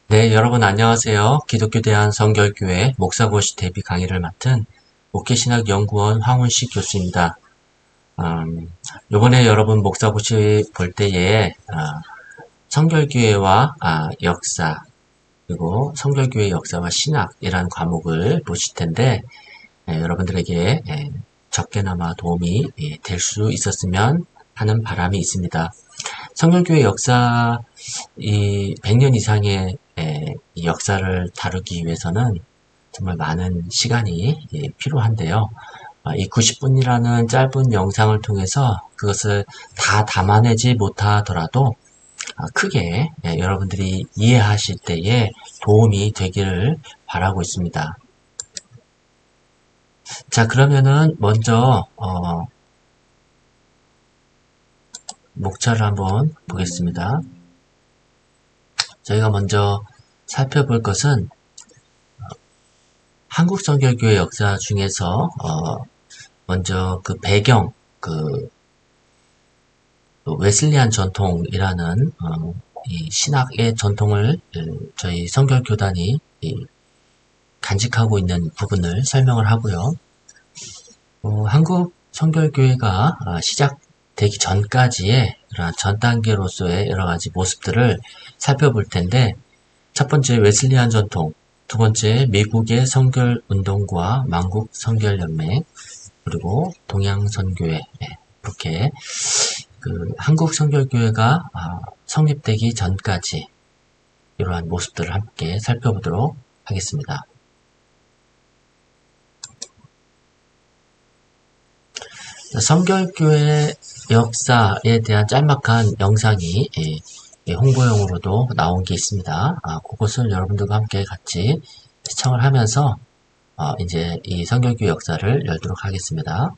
네, 여러분 안녕하세요. 기독교 대한성결교회 목사고시 대비 강의를 맡은 목회신학연구원 황훈식 교수입니다. 이번에 여러분 목사고시 볼 때에 성결교회와 역사, 그리고 성결교회 역사와 신학이라는 과목을 보실 텐데 여러분들에게 적게나마 도움이 될 수 있었으면 하는 바람이 있습니다. 성결교회 역사, 이 100년 이상의 이 역사를 다루기 위해서는 정말 많은 시간이 필요한데요. 이 90분이라는 짧은 영상을 통해서 그것을 다 담아내지 못하더라도 크게 여러분들이 이해하실 때에 도움이 되기를 바라고 있습니다. 자, 그러면은 먼저 목차를 한번 보겠습니다. 저희가 먼저 살펴볼 것은 한국 성결교회 역사 중에서 먼저 그 배경, 그 웨슬리안 전통이라는 이 신학의 전통을 저희 성결교단이 간직하고 있는 부분을 설명을 하고요. 한국 성결교회가 시작되기 전까지의 그런 전 단계로서의 여러 가지 모습들을 살펴볼 텐데, 첫 번째 웨슬리안 전통, 두 번째 미국의 성결운동과 만국 성결연맹, 그리고 동양선교회, 이렇게 그 한국 성결교회가 성립되기 전까지 이러한 모습들을 함께 살펴보도록 하겠습니다. 성결교회 역사에 대한 짤막한 영상이 홍보용으로도 나온 게 있습니다. 그것을 여러분들과 함께 같이 시청을 하면서 이제 이 성결교회 역사를 열도록 하겠습니다.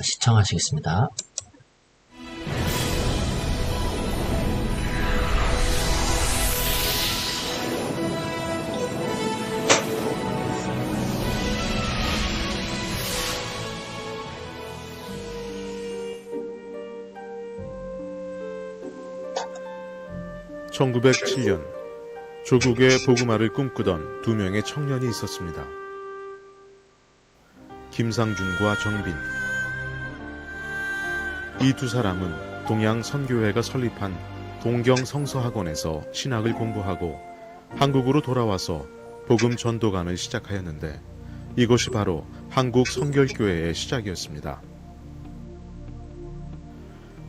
시청하시겠습니다. (1907년) 조국의 복음화를 꿈꾸던 두 명의 청년이 있었습니다. 김상준과 정빈. 이 두 사람은 동양선교회가 설립한 동경성서학원에서 신학을 공부하고 한국으로 돌아와서 복음 전도관을 시작하였는데, 이것이 바로 한국 성결교회의 시작이었습니다.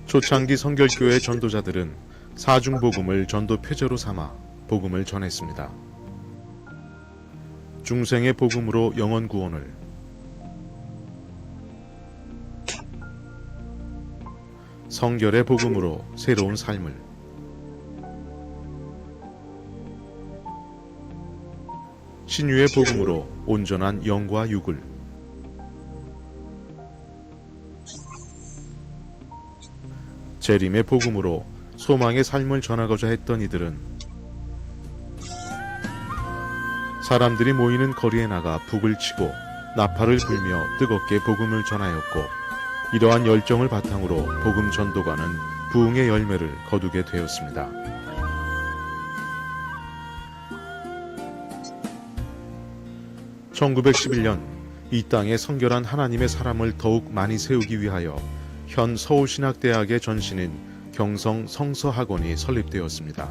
초창기 성결교회 전도자들은 사중복음을 전도 표제로 삼아 복음을 전했습니다. 중생의 복음으로 영혼 구원을, 성결의 복음으로 새로운 삶을, 신유의 복음으로 온전한 영과 육을, 재림의 복음으로 소망의 삶을 전하고자 했던 이들은 사람들이 모이는 거리에 나가 북을 치고 나팔을 불며 뜨겁게 복음을 전하였고, 이러한 열정을 바탕으로 복음 전도가는 부흥의 열매를 거두게 되었습니다. (1911년) 이 땅에 성결한 하나님의 사람을 더욱 많이 세우기 위하여 현 서울신학대학의 전신인 경성 성서학원이 설립되었습니다.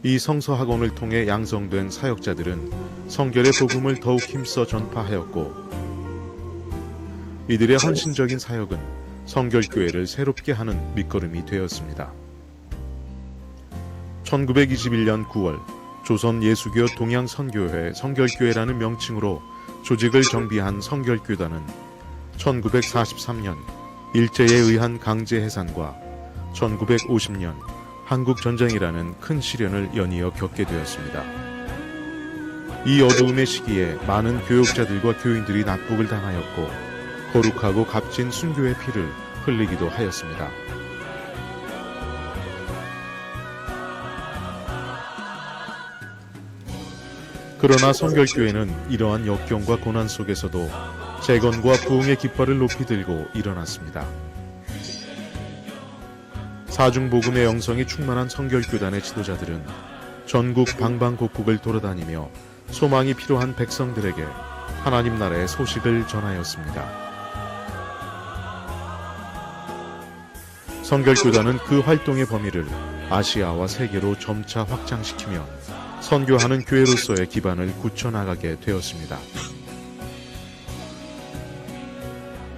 이 성서학원을 통해 양성된 사역자들은 성결의 복음을 더욱 힘써 전파하였고, 이들의 헌신적인 사역은 성결교회를 새롭게 하는 밑거름이 되었습니다. 1921년 9월 조선 예수교 동양선교회 성결교회라는 명칭으로 조직을 정비한 성결교단은 1943년 일제에 의한 강제 해산과 1950년 한국전쟁이라는 큰 시련을 연이어 겪게 되었습니다. 이 어두움의 시기에 많은 교육자들과 교인들이 난폭을 당하였고, 거룩하고 값진 순교의 피를 흘리기도 하였습니다. 그러나 성결교회는 이러한 역경과 고난 속에서도 재건과 부흥의 깃발을 높이 들고 일어났습니다. 사중복음의 영성이 충만한 성결교단의 지도자들은 전국 방방곡곡을 돌아다니며 소망이 필요한 백성들에게 하나님 나라의 소식을 전하였습니다. 성결교단은 그 활동의 범위를 아시아와 세계로 점차 확장시키며 선교하는 교회로서의 기반을 굳혀나가게 되었습니다.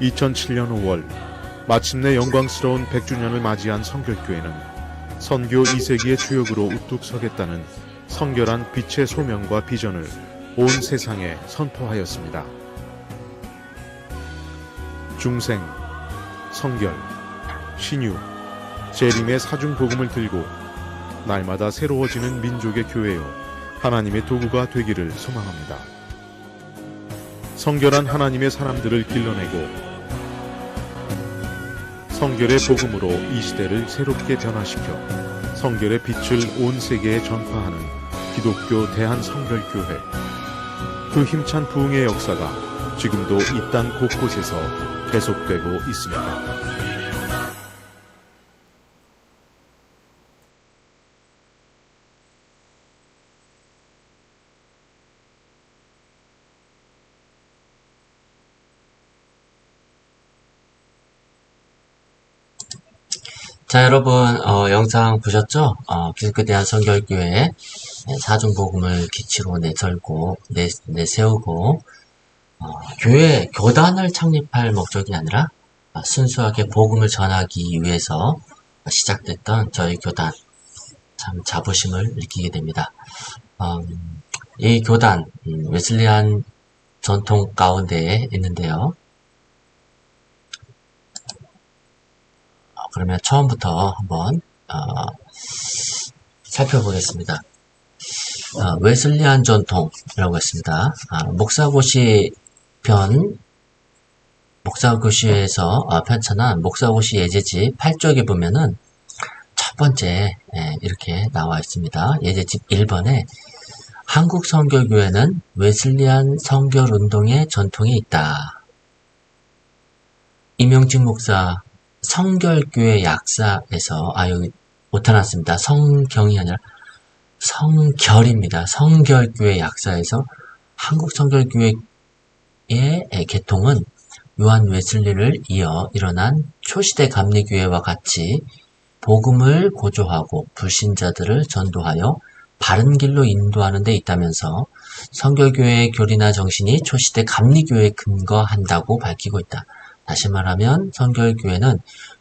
2007년 5월 마침내 영광스러운 100주년을 맞이한 성결교회는 선교 2세기의 주역으로 우뚝 서겠다는 성결한 빛의 소명과 비전을 온 세상에 선포하였습니다. 중생, 성결, 신유, 재림의 사중복음을 들고 날마다 새로워지는 민족의 교회요 하나님의 도구가 되기를 소망합니다. 성결한 하나님의 사람들을 길러내고 성결의 복음으로 이 시대를 새롭게 변화시켜 성결의 빛을 온 세계에 전파하는 기독교 대한성결교회. 그 힘찬 부흥의 역사가 지금도 이 땅 곳곳에서 계속되고 있습니다. 자, 여러분, 영상 보셨죠? 기독교 대한성결교회 사중복음을 기치로 내세우고, 교회, 교단을 창립할 목적이 아니라, 순수하게 복음을 전하기 위해서 시작됐던 저희 교단, 참 자부심을 느끼게 됩니다. 이 교단, 웨슬리안 전통 가운데에 있는데요. 그러면 처음부터 한번 살펴보겠습니다. 웨슬리안 전통이라고 했습니다. 목사고시 목사고시에서 편찬한 목사고시 예제집 8쪽에 보면은 첫 번째 이렇게 나와 있습니다. 예제집 1번에 한국 성결교회는 웨슬리안 성결운동의 전통이 있다. 이명직 목사 성결교회 약사에서 여기 못해놨습니다. 성경이 아니라 성결입니다. 성결교회 약사에서 한국 성결교회의 개통은 요한 웨슬리를 이어 일어난 초시대 감리교회와 같이 복음을 고조하고 불신자들을 전도하여 바른 길로 인도하는 데 있다면서 성결교회의 교리나 정신이 초시대 감리교회에 근거한다고 밝히고 있다. 다시 말하면 성결교회는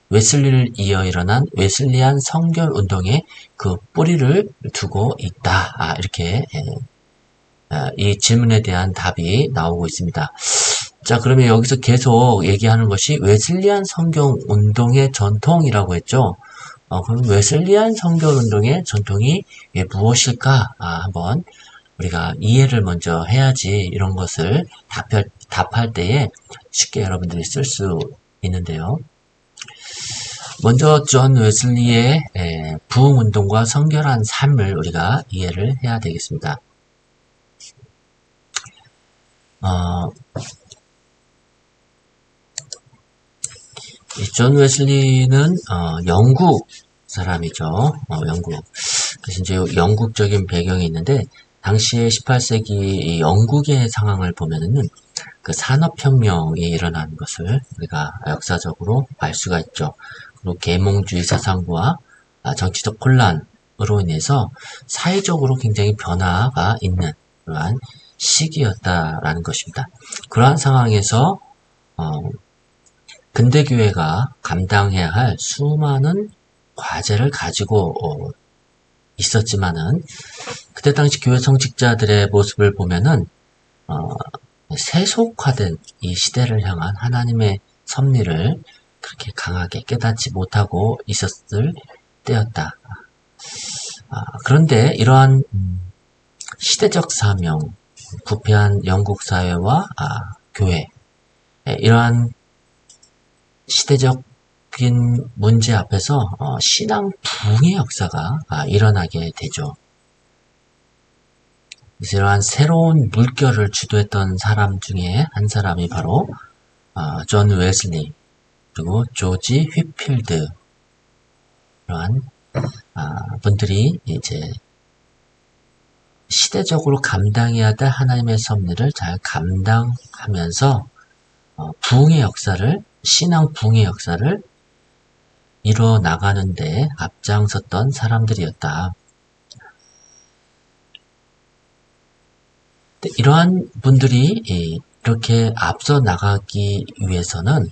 웨슬리를 이어 일어난 웨슬리안 성결운동에 그 뿌리를 두고 있다. 이렇게 이 질문에 대한 답이 나오고 있습니다. 자, 그러면 여기서 계속 얘기하는 것이 웨슬리안 성결운동의 전통이라고 했죠. 그럼 웨슬리안 성결운동의 전통이 무엇일까? 한번 우리가 이해를 먼저 해야지 이런 것을 답할 때에 쉽게 여러분들이 쓸 수 있는데요. 먼저 존 웨슬리의 부흥운동과 성결한 삶을 우리가 이해를 해야 되겠습니다. 존 웨슬리는 영국 사람이죠. 영국. 그래서 이제 영국적인 배경이 있는데 당시에 18세기 영국의 상황을 보면은 그 산업혁명이 일어난 것을 우리가 역사적으로 알 수가 있죠. 그리고 계몽주의 사상과 정치적 혼란으로 인해서 사회적으로 굉장히 변화가 있는 그러한 시기였다라는 것입니다. 그러한 상황에서 근대교회가 감당해야 할 수많은 과제를 가지고 있었지만은 그때 당시 교회 성직자들의 모습을 보면은 세속화된 이 시대를 향한 하나님의 섭리를 그렇게 강하게 깨닫지 못하고 있었을 때였다. 그런데 이러한 시대적 사명, 부패한 영국 사회와 교회, 이러한 시대적인 문제 앞에서 신앙 부흥의 역사가 일어나게 되죠. 그래서 이러한 새로운 물결을 주도했던 사람 중에 한 사람이 바로 존 웨슬리 그리고 조지 휘필드라고 이러한 분들이 이제 시대적으로 감당해야 될 하나님의 섭리를 잘 감당하면서 부흥의 역사를, 신앙 부흥의 역사를 이루어 나가는데 앞장섰던 사람들이었다. 이러한 분들이 이렇게 앞서 나가기 위해서는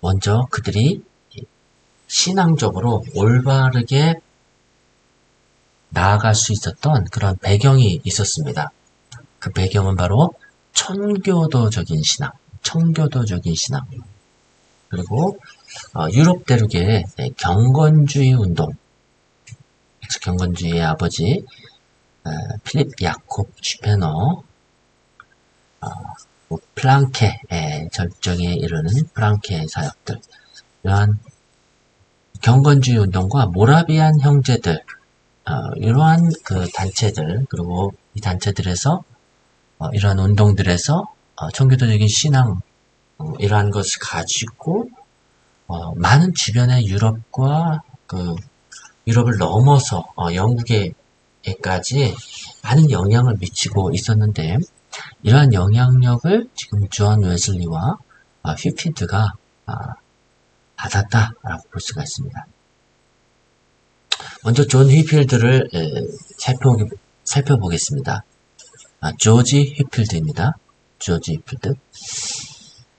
먼저 그들이 신앙적으로 올바르게 나아갈 수 있었던 그런 배경이 있었습니다. 그 배경은 바로 청교도적인 신앙, 그리고 유럽 대륙의 경건주의 운동, 경건주의의 아버지 필립 야콥 슈페너, 플랑케의 절정에 이르는 플랑케의 사역들, 이러한 경건주의 운동과 모라비안 형제들, 이러한 그 단체들, 그리고 이 단체들에서 이러한 운동들에서 청교도적인 신앙, 이러한 것을 가지고 많은 주변의 유럽과 유럽을 넘어서 영국에까지 많은 영향을 미치고 있었는데, 이러한 영향력을 지금 존 웨슬리와 휘필드가 받았다라고 볼 수가 있습니다. 먼저 존 휘필드를 살펴보겠습니다. 조지 휘필드입니다. 조지 휘필드.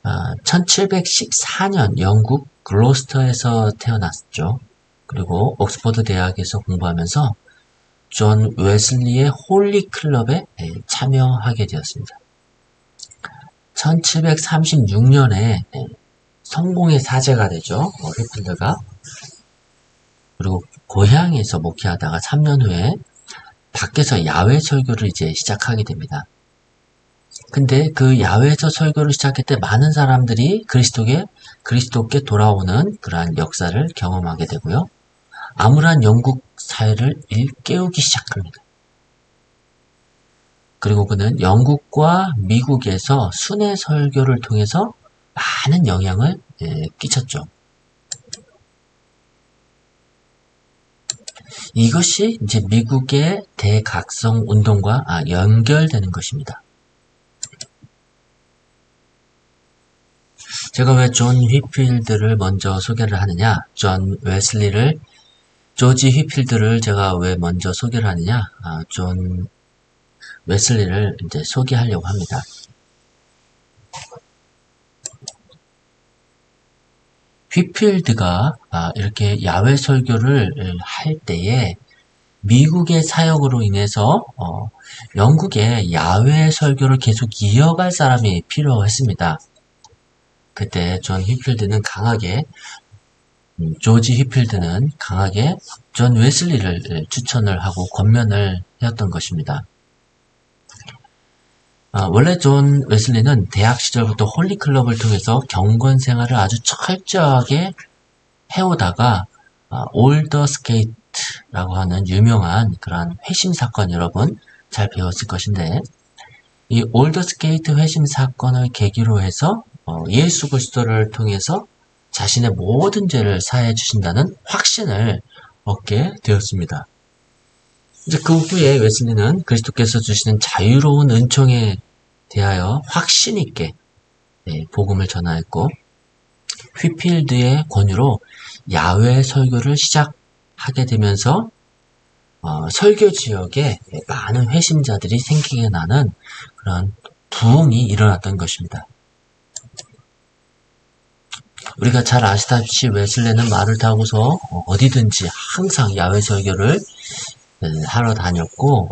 1714년 영국 글로스터에서 태어났죠. 그리고 옥스퍼드 대학에서 공부하면서 존 웨슬리의 홀리 클럽에 참여하게 되었습니다. 1736년에 성공의 사제가 되죠. 휘필드가. 그리고 고향에서 목회하다가 3년 후에 밖에서 야외 설교를 이제 시작하게 됩니다. 근데 그 야외에서 설교를 시작할 때 많은 사람들이 그리스도께 돌아오는 그러한 역사를 경험하게 되고요. 암울한 영국 사회를 일깨우기 시작합니다. 그리고 그는 영국과 미국에서 순회 설교를 통해서 많은 영향을 끼쳤죠. 이것이 이제 미국의 대각성 운동과 연결되는 것입니다. 제가 왜 존 휘필드를 먼저 소개를 하느냐, 조지 휘필드를 제가 왜 먼저 소개를 하느냐, 존 웨슬리를 이제 소개하려고 합니다. 휘필드가 이렇게 야외 설교를 할 때에 미국의 사역으로 인해서 영국의 야외 설교를 계속 이어갈 사람이 필요했습니다. 그때 조지 휘필드는 강하게 존 웨슬리를 추천을 하고 권면을 해왔던 것입니다. 원래 존 웨슬리는 대학 시절부터 홀리클럽을 통해서 경건 생활을 아주 철저하게 해오다가 올더스게이트라고 하는 유명한 그러한 회심 사건, 여러분 잘 배웠을 것인데, 이 올더스게이트 회심 사건을 계기로 해서 예수 그리스도를 통해서 자신의 모든 죄를 사해 주신다는 확신을 얻게 되었습니다. 이제 그 후에 웨슬리는 그리스도께서 주시는 자유로운 은총에 대하여 확신 있게 복음을 전하였고, 휘필드의 권유로 야외 설교를 시작하게 되면서 설교 지역에 많은 회심자들이 생기게 나는 그런 부흥이 일어났던 것입니다. 우리가 잘 아시다시피 웨슬리는 말을 타고서 어디든지 항상 야외 설교를 하러 다녔고,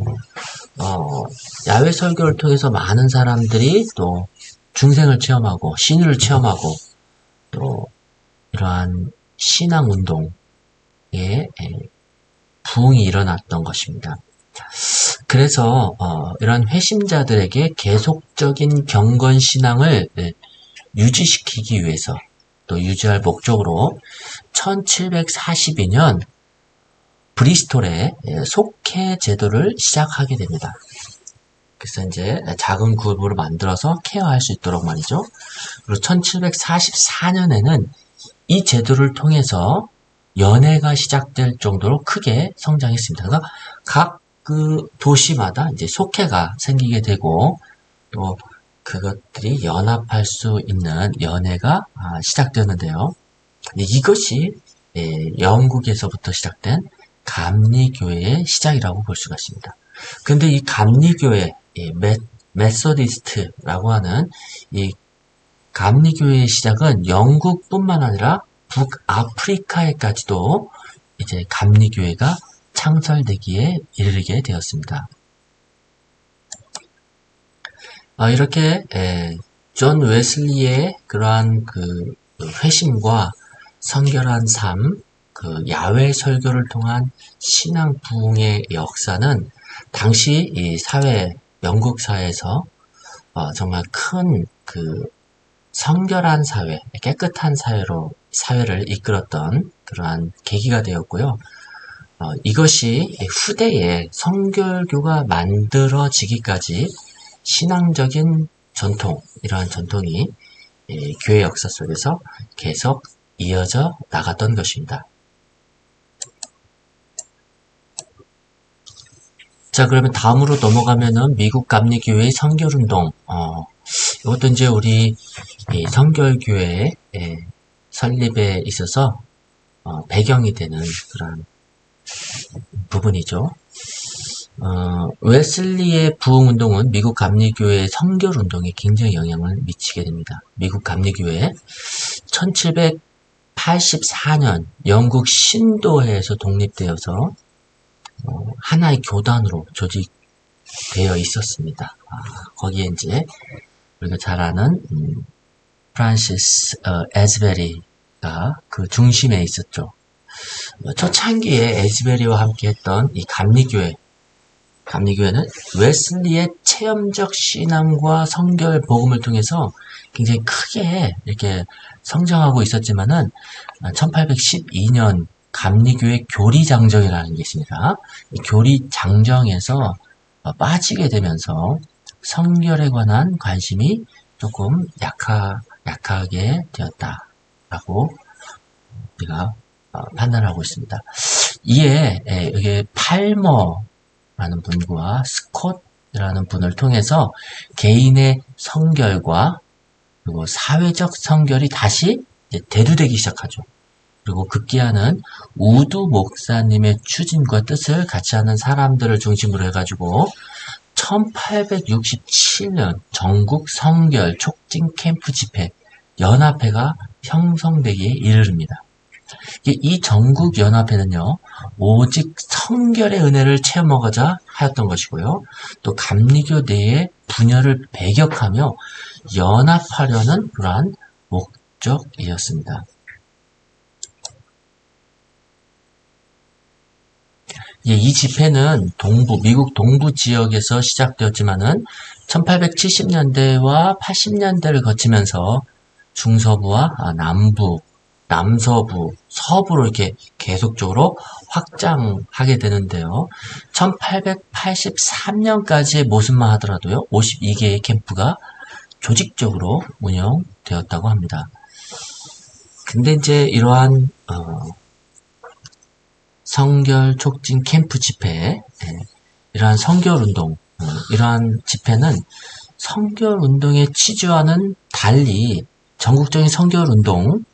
야외 설교를 통해서 많은 사람들이 또 중생을 체험하고 신유를 체험하고 또 이러한 신앙 운동에 부흥이 일어났던 것입니다. 그래서 이러한 회심자들에게 계속적인 경건 신앙을 유지시키기 위해서, 또 유지할 목적으로 1742년 브리스톨에 속회 제도를 시작하게 됩니다. 그래서 이제 작은 그룹을 만들어서 케어할 수 있도록 말이죠. 그리고 1744년에는 이 제도를 통해서 연회가 시작될 정도로 크게 성장했습니다. 그러니까 각 그 도시마다 이제 속회가 생기게 되고 또 그것들이 연합할 수 있는 연회가 시작되는데요. 이것이 영국에서부터 시작된 감리교회의 시작이라고 볼 수가 있습니다. 근데 이 감리교회, 메소디스트라고 하는 이 감리교회의 시작은 영국뿐만 아니라 북아프리카에까지도 이제 감리교회가 창설되기에 이르게 되었습니다. 이렇게 존 웨슬리의 그러한 그 회심과 성결한 삶, 그 야외 설교를 통한 신앙 부흥의 역사는 당시 이 사회, 영국 사회에서 정말 큰 그 성결한 사회, 깨끗한 사회를 이끌었던 그러한 계기가 되었고요. 이것이 후대에 성결교가 만들어지기까지 신앙적인 전통, 이러한 전통이 교회 역사 속에서 계속 이어져 나갔던 것입니다. 자, 그러면 다음으로 넘어가면은 미국 감리교회의 성결운동. 이것도 이제 우리 성결교회의 설립에 있어서 배경이 되는 그런 부분이죠. 웨슬리의 부흥운동은 미국 감리교회의 성결운동에 굉장히 영향을 미치게 됩니다. 미국 감리교회 1784년 영국 신도회에서 독립되어서 하나의 교단으로 조직되어 있었습니다. 거기에 이제 우리가 잘 아는 프란시스 에즈베리가 그 중심에 있었죠. 초창기에 에즈베리와 함께 했던 이 감리교회는 웨슬리의 체험적 신앙과 성결 복음을 통해서 굉장히 크게 이렇게 성장하고 있었지만은 1812년 감리교회 교리장정이라는 게 있습니다. 이 교리장정에서 빠지게 되면서 성결에 관한 관심이 조금 약하게 되었다라고 우리가 판단하고 있습니다. 이에 이게 팔머라는 분과 스콧이라는 분을 통해서 개인의 성결과 그리고 사회적 성결이 다시 대두되기 시작하죠. 그리고 급기야는 우드 목사님의 추진과 뜻을 같이 하는 사람들을 중심으로 해가지고 1867년 전국 성결 촉진 캠프 집회 연합회가 형성되기에 이르릅니다. 이 전국 연합회는요, 오직 성결의 은혜를 체험하고자 하였던 것이고요. 또 감리교 내의 분열을 배격하며 연합하려는 그러한 목적이었습니다. 이 집회는 미국 동부 지역에서 시작되었지만은 1870년대와 80년대를 거치면서 중서부와 남서부, 서부로 이렇게 계속적으로 확장하게 되는데요. 1883년까지의 모습만 하더라도요, 52개의 캠프가 조직적으로 운영되었다고 합니다. 근데 이제 이러한 성결 촉진 캠프 집회, 이러한 성결운동, 이러한 집회는 성결운동의 취지와는 달리 전국적인 성결운동,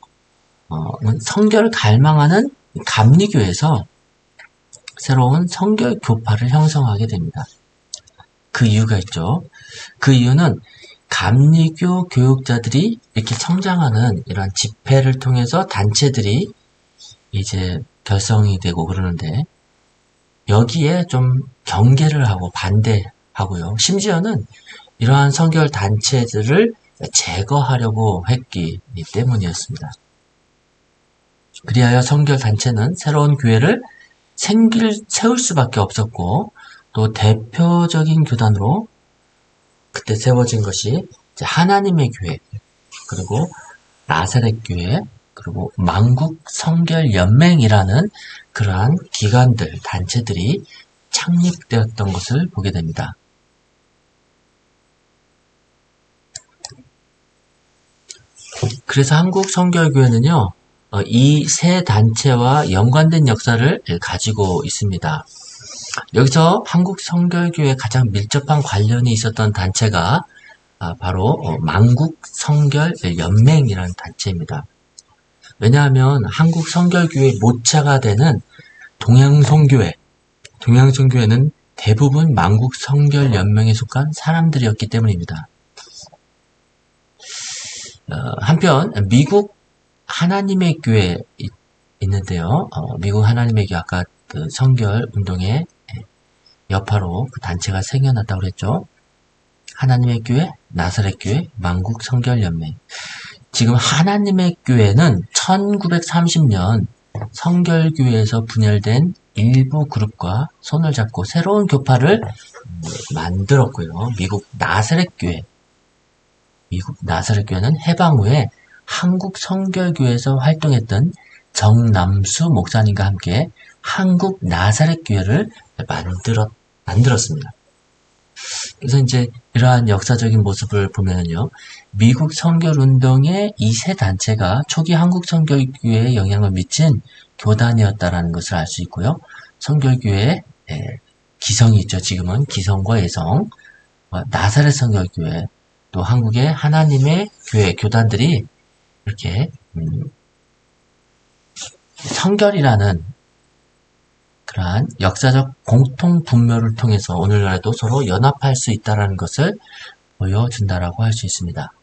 성결을 갈망하는 감리교에서 새로운 성결 교파를 형성하게 됩니다. 그 이유가 있죠. 그 이유는 감리교 교육자들이 이렇게 성장하는 이러한 집회를 통해서 단체들이 이제 결성이 되고 그러는데 여기에 좀 경계를 하고 반대하고요. 심지어는 이러한 성결 단체들을 제거하려고 했기 때문이었습니다. 그리하여 성결 단체는 새로운 교회를 세울 수밖에 없었고 또 대표적인 교단으로 그때 세워진 것이 하나님의 교회, 그리고 나사렛 교회, 그리고 만국 성결 연맹이라는 그러한 기관들, 단체들이 창립되었던 것을 보게 됩니다. 그래서 한국 성결교회는요, 이 세 단체와 연관된 역사를 가지고 있습니다. 여기서 한국 성결교회에 가장 밀접한 관련이 있었던 단체가 바로 만국 성결 연맹이라는 단체입니다. 왜냐하면 한국 성결교회 모차가 되는 동양성교회는 대부분 만국 성결 연맹에 속한 사람들이었기 때문입니다. 한편 미국 하나님의 교회 있는데요. 미국 하나님의 교회 아까 그 성결 운동의 여파로 그 단체가 생겨났다고 그랬죠. 하나님의 교회, 나사렛 교회, 만국 성결 연맹. 지금 하나님의 교회는 1930년 성결교회에서 분열된 일부 그룹과 손을 잡고 새로운 교파를 만들었고요. 미국 나사렛 교회는 해방 후에 한국 성결교회에서 활동했던 정남수 목사님과 함께 한국 나사렛 교회를 만들었습니다. 그래서 이제 이러한 역사적인 모습을 보면요, 미국 성결운동의 이 세 단체가 초기 한국 성결교회에 영향을 미친 교단이었다라는 것을 알 수 있고요. 성결교회의 기성이 있죠. 지금은 기성과 예성, 나사렛 성결교회, 또 한국의 하나님의 교회 교단들이 이렇게 성결이라는 그러한 역사적 공통 분묘를 통해서 오늘날에도 서로 연합할 수 있다는 것을 보여준다라고 할 수 있습니다.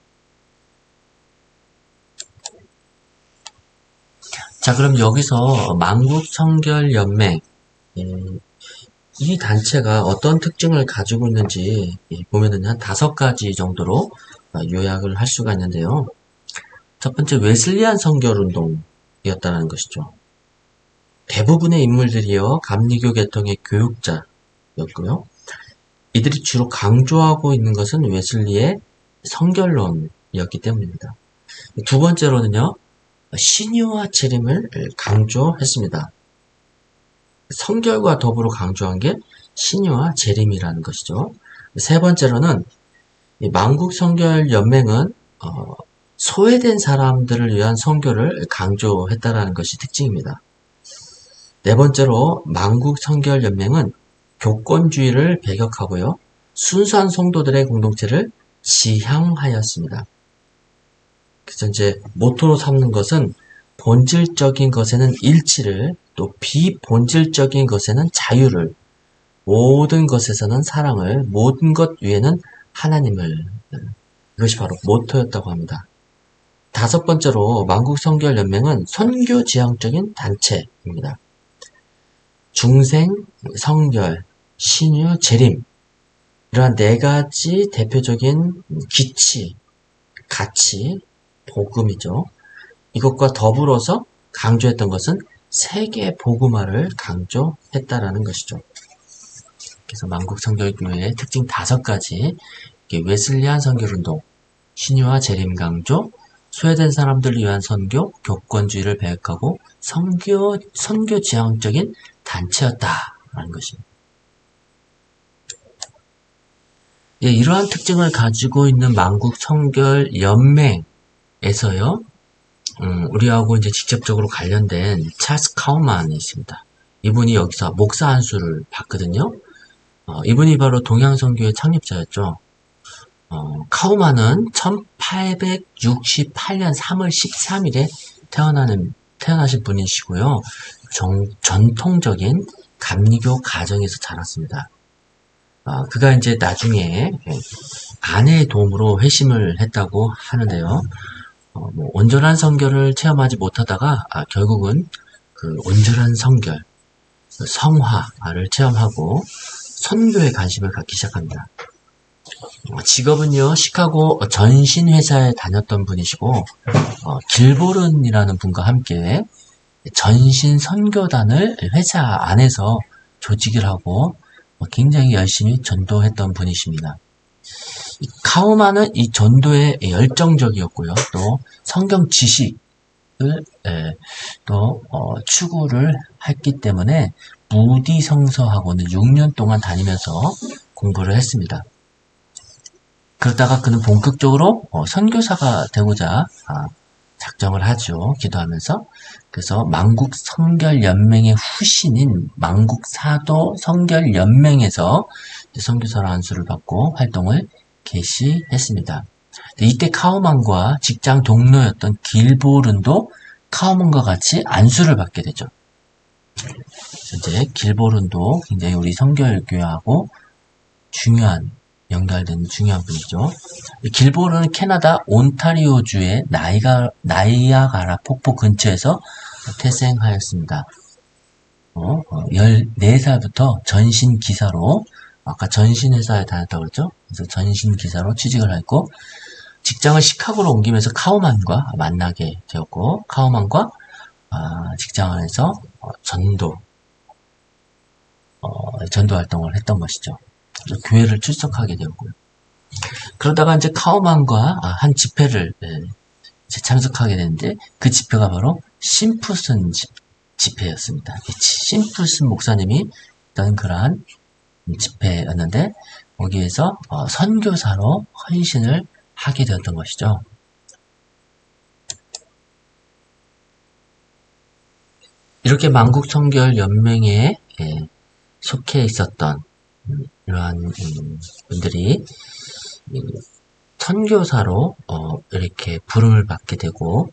자, 그럼 여기서 만국성결연맹, 이 단체가 어떤 특징을 가지고 있는지 보면은 한 5가지 정도로 요약을 할 수가 있는데요. 첫 번째, 웨슬리안 성결운동이었다는 것이죠. 대부분의 인물들이요, 감리교 계통의 교육자였고요. 이들이 주로 강조하고 있는 것은 웨슬리의 성결론이었기 때문입니다. 두 번째로는요, 신유와 재림을 강조했습니다. 성결과 더불어 강조한 게 신유와 재림이라는 것이죠. 세 번째로는 만국성결연맹은 소외된 사람들을 위한 선교를 강조했다라는 것이 특징입니다. 네 번째로 만국성결연맹은 교권주의를 배격하고요. 순수한 성도들의 공동체를 지향하였습니다. 그래서 이제 모토로 삼는 것은 본질적인 것에는 일치를, 또 비본질적인 것에는 자유를, 모든 것에서는 사랑을, 모든 것 위에는 하나님을, 이것이 바로 모토였다고 합니다. 다섯 번째로 만국성결연맹은 선교지향적인 단체입니다. 중생, 성결, 신유, 재림, 이러한 4가지 대표적인 기치, 가치, 복음이죠. 이것과 더불어서 강조했던 것은 세계 복음화를 강조했다라는 것이죠. 그래서 만국성결교회의 특징 5가지, 웨슬리안 성결운동, 신유와 재림 강조, 소외된 사람들을 위한 선교, 교권주의를 배격하고 선교 지향적인 단체였다라는 것입니다. 이러한 특징을 가지고 있는 만국성결연맹에서요, 우리하고 이제 직접적으로 관련된 찰스 카우만이 있습니다. 이분이 여기서 목사 안수를 받거든요. 이분이 바로 동양선교의 창립자였죠. 카우만은 1868년 3월 13일에 태어나신 분이시고요. 전통적인 감리교 가정에서 자랐습니다. 그가 이제 나중에 아내의 도움으로 회심을 했다고 하는데요. 온전한 성결을 체험하지 못하다가 결국은 그 온전한 성결, 성화를 체험하고 선교에 관심을 갖기 시작합니다. 직업은요, 시카고 전신회사에 다녔던 분이시고, 길보른이라는 분과 함께 전신 선교단을 회사 안에서 조직을 하고 굉장히 열심히 전도했던 분이십니다. 카우만은 이 전도에 열정적이었고요. 또 성경 지식을 추구를 했기 때문에 무디 성서학원을 6년 동안 다니면서 공부를 했습니다. 그러다가 그는 본격적으로 선교사가 되고자 작정을 하죠. 기도하면서. 그래서 만국 성결 연맹의 후신인 만국 사도 성결 연맹에서 선교사로 안수를 받고 활동을 개시했습니다. 이때 카우만과 직장 동료였던 길보른도 카우만과 같이 안수를 받게 되죠. 이제 길보른도 굉장히 우리 성결교회하고 연결되는 중요한 분이죠. 길보른은 캐나다 온타리오주의 나이아가라 폭포 근처에서 태생하였습니다. 14살부터 전신기사로, 아까 전신회사에 다녔다고 그랬죠? 그래서 전신기사로 취직을 했고, 직장을 시카고로 옮기면서 카우만과 만나게 되었고, 카우만과 직장 안에서 전도 활동을 했던 것이죠. 교회를 출석하게 되었고요. 그러다가 이제 카우만과 한 집회를 참석하게 되는데, 그 집회가 바로 심푸슨 집회였습니다. 심푸슨 목사님이 있던 그러한 집회였는데, 거기에서 선교사로 헌신을 하게 되었던 것이죠. 이렇게 만국성결연맹에 속해 있었던 이러한 분들이 선교사로 이렇게 부름을 받게 되고,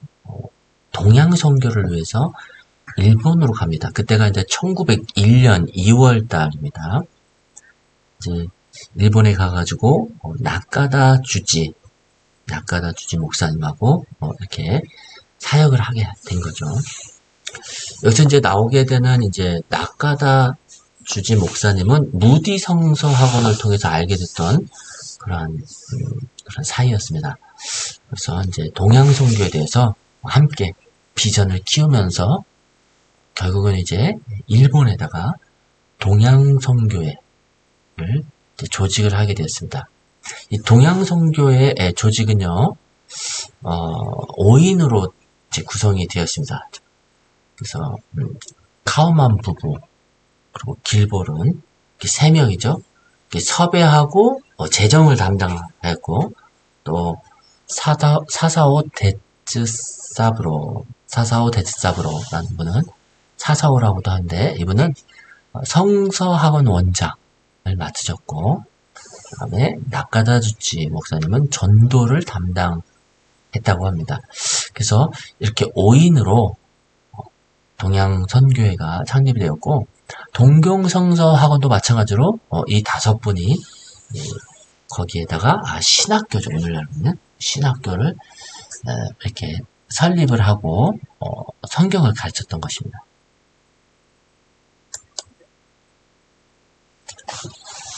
동양 선교를 위해서 일본으로 갑니다. 그때가 이제 1901년 2월 달입니다. 이제 일본에 가가지고 나카다 주지 목사님하고 이렇게 사역을 하게 된 거죠. 여기서 이제 나오게 되는 이제 나카다 주지 목사님은 무디 성서 학원을 통해서 알게 됐던 그런 사이였습니다. 그래서 이제 동양 선교에 대해서 함께 비전을 키우면서 결국은 이제 일본에다가 동양 선교회를 조직을 하게 되었습니다. 이 동양 선교회 조직은요, 5인으로 구성이 되었습니다. 그래서 카우만 부부, 그리고 길보른, 3명이죠. 섭외하고 재정을 담당하였고, 또 사사오 데츠사브로라는 분은 사사오라고도 하는데, 이분은 성서학원 원장을 맡으셨고, 그 다음에 나카다주치 목사님은 전도를 담당했다고 합니다. 그래서 이렇게 5인으로 동양 선교회가 창립이 되었고, 동경성서 학원도 마찬가지로 이 5분이 거기에다가 신학교죠. 오늘날은 신학교를 이렇게 설립을 하고 성경을 가르쳤던 것입니다.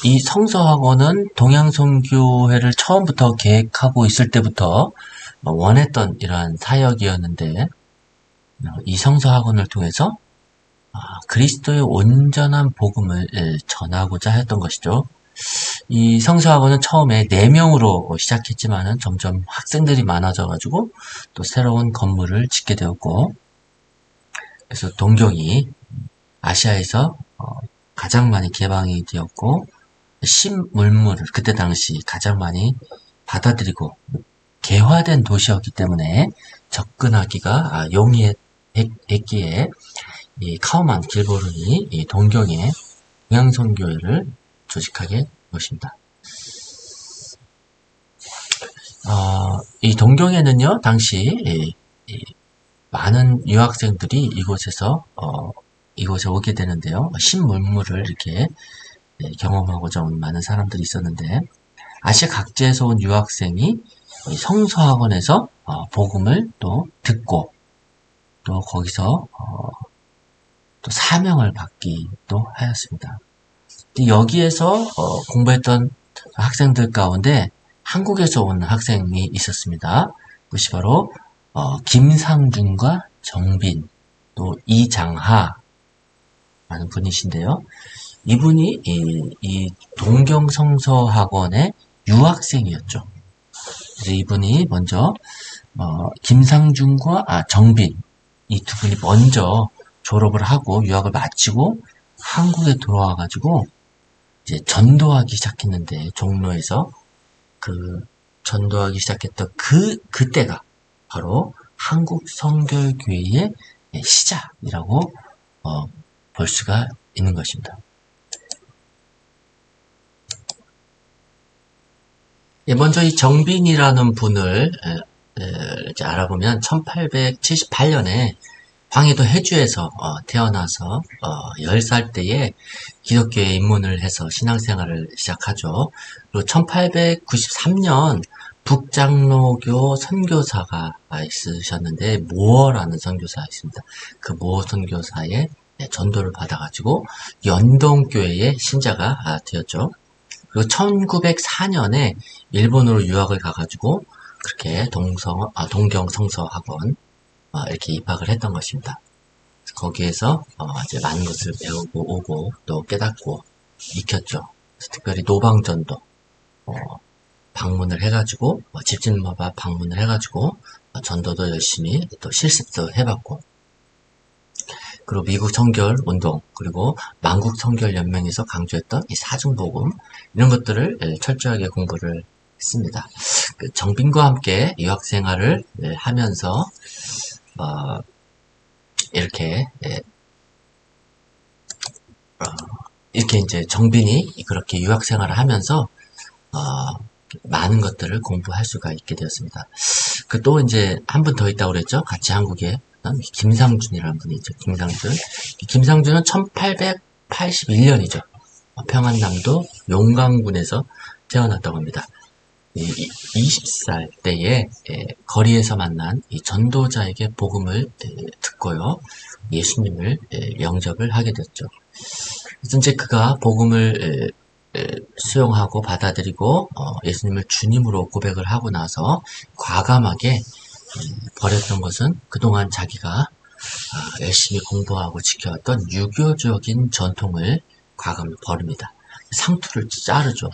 이 성서학원은 동양선교회를 처음부터 계획하고 있을 때부터 원했던 이러한 사역이었는데, 이 성서학원을 통해서 그리스도의 온전한 복음을 전하고자 했던 것이죠. 이 성서학원은 처음에 4명으로 시작했지만은 점점 학생들이 많아져가지고 또 새로운 건물을 짓게 되었고, 그래서 동경이 아시아에서 가장 많이 개방이 되었고, 신물물을 그때 당시 가장 많이 받아들이고 개화된 도시였기 때문에 접근하기가 용이했기에 이 카우만 길보른이 이 동경에 동양선교회를 조직하게 된 것입니다. 이 동경에는요, 당시 많은 유학생들이 이곳에 오게 되는데요. 신물물을 이렇게 경험하고자 온 많은 사람들이 있었는데, 아시아 각지에서 온 유학생이 성서학원에서 복음을 또 듣고, 또 거기서 또 사명을 받기도 하였습니다. 여기에서 공부했던 학생들 가운데 한국에서 온 학생이 있었습니다. 그것이 바로 김상준과 정빈, 또 이장하라는 분이신데요. 이분이 이 동경성서학원의 유학생이었죠. 그래서 이분이 먼저 김상준과 정빈, 이 2분이 먼저 졸업을 하고 유학을 마치고 한국에 돌아와가지고 이제 전도하기 시작했는데, 종로에서 그 전도하기 시작했던 그때가 바로 한국성결교회의 시작이라고 볼 수가 있는 것입니다. 먼저 이 정빈이라는 분을 이제 알아보면 1878년에 황해도 해주에서 태어나서 10살 때에 기독교에 입문을 해서 신앙생활을 시작하죠. 그리고 1893년 북장로교 선교사가 있으셨는데 모어라는 선교사가 있습니다. 그 모어 선교사의 전도를 받아가지고 연동교회의 신자가 되었죠. 그리고 1904년에 일본으로 유학을 가가지고 그렇게 동경성서학원 이렇게 입학을 했던 것입니다. 거기에서 이제 많은 것을 배우고 오고 또 깨닫고 익혔죠. 특별히 노방전도 방문을 해가지고 집집마다 방문을 해가지고 전도도 열심히 또 실습도 해봤고, 그리고 미국 성결 운동, 그리고 만국 성결 연맹에서 강조했던 이 사중복음, 이런 것들을 철저하게 공부를 했습니다. 정빈과 함께 유학 생활을 하면서 이렇게 이제 정빈이 그렇게 유학 생활을 하면서 많은 것들을 공부할 수가 있게 되었습니다. 또 이제 한 분 더 있다고 그랬죠. 같이 한국에 김상준이라는 분이 있죠. 김상준은 1881년이죠. 평안남도 용강군에서 태어났다고 합니다. 20살 때에 거리에서 만난 이 전도자에게 복음을 듣고요, 예수님을 영접을 하게 됐죠. 그래서 이제 그가 복음을 수용하고 받아들이고 예수님을 주님으로 고백을 하고 나서 과감하게 버렸던 것은 그동안 자기가 열심히 공부하고 지켜왔던 유교적인 전통을 과감히 버립니다. 상투를 자르죠.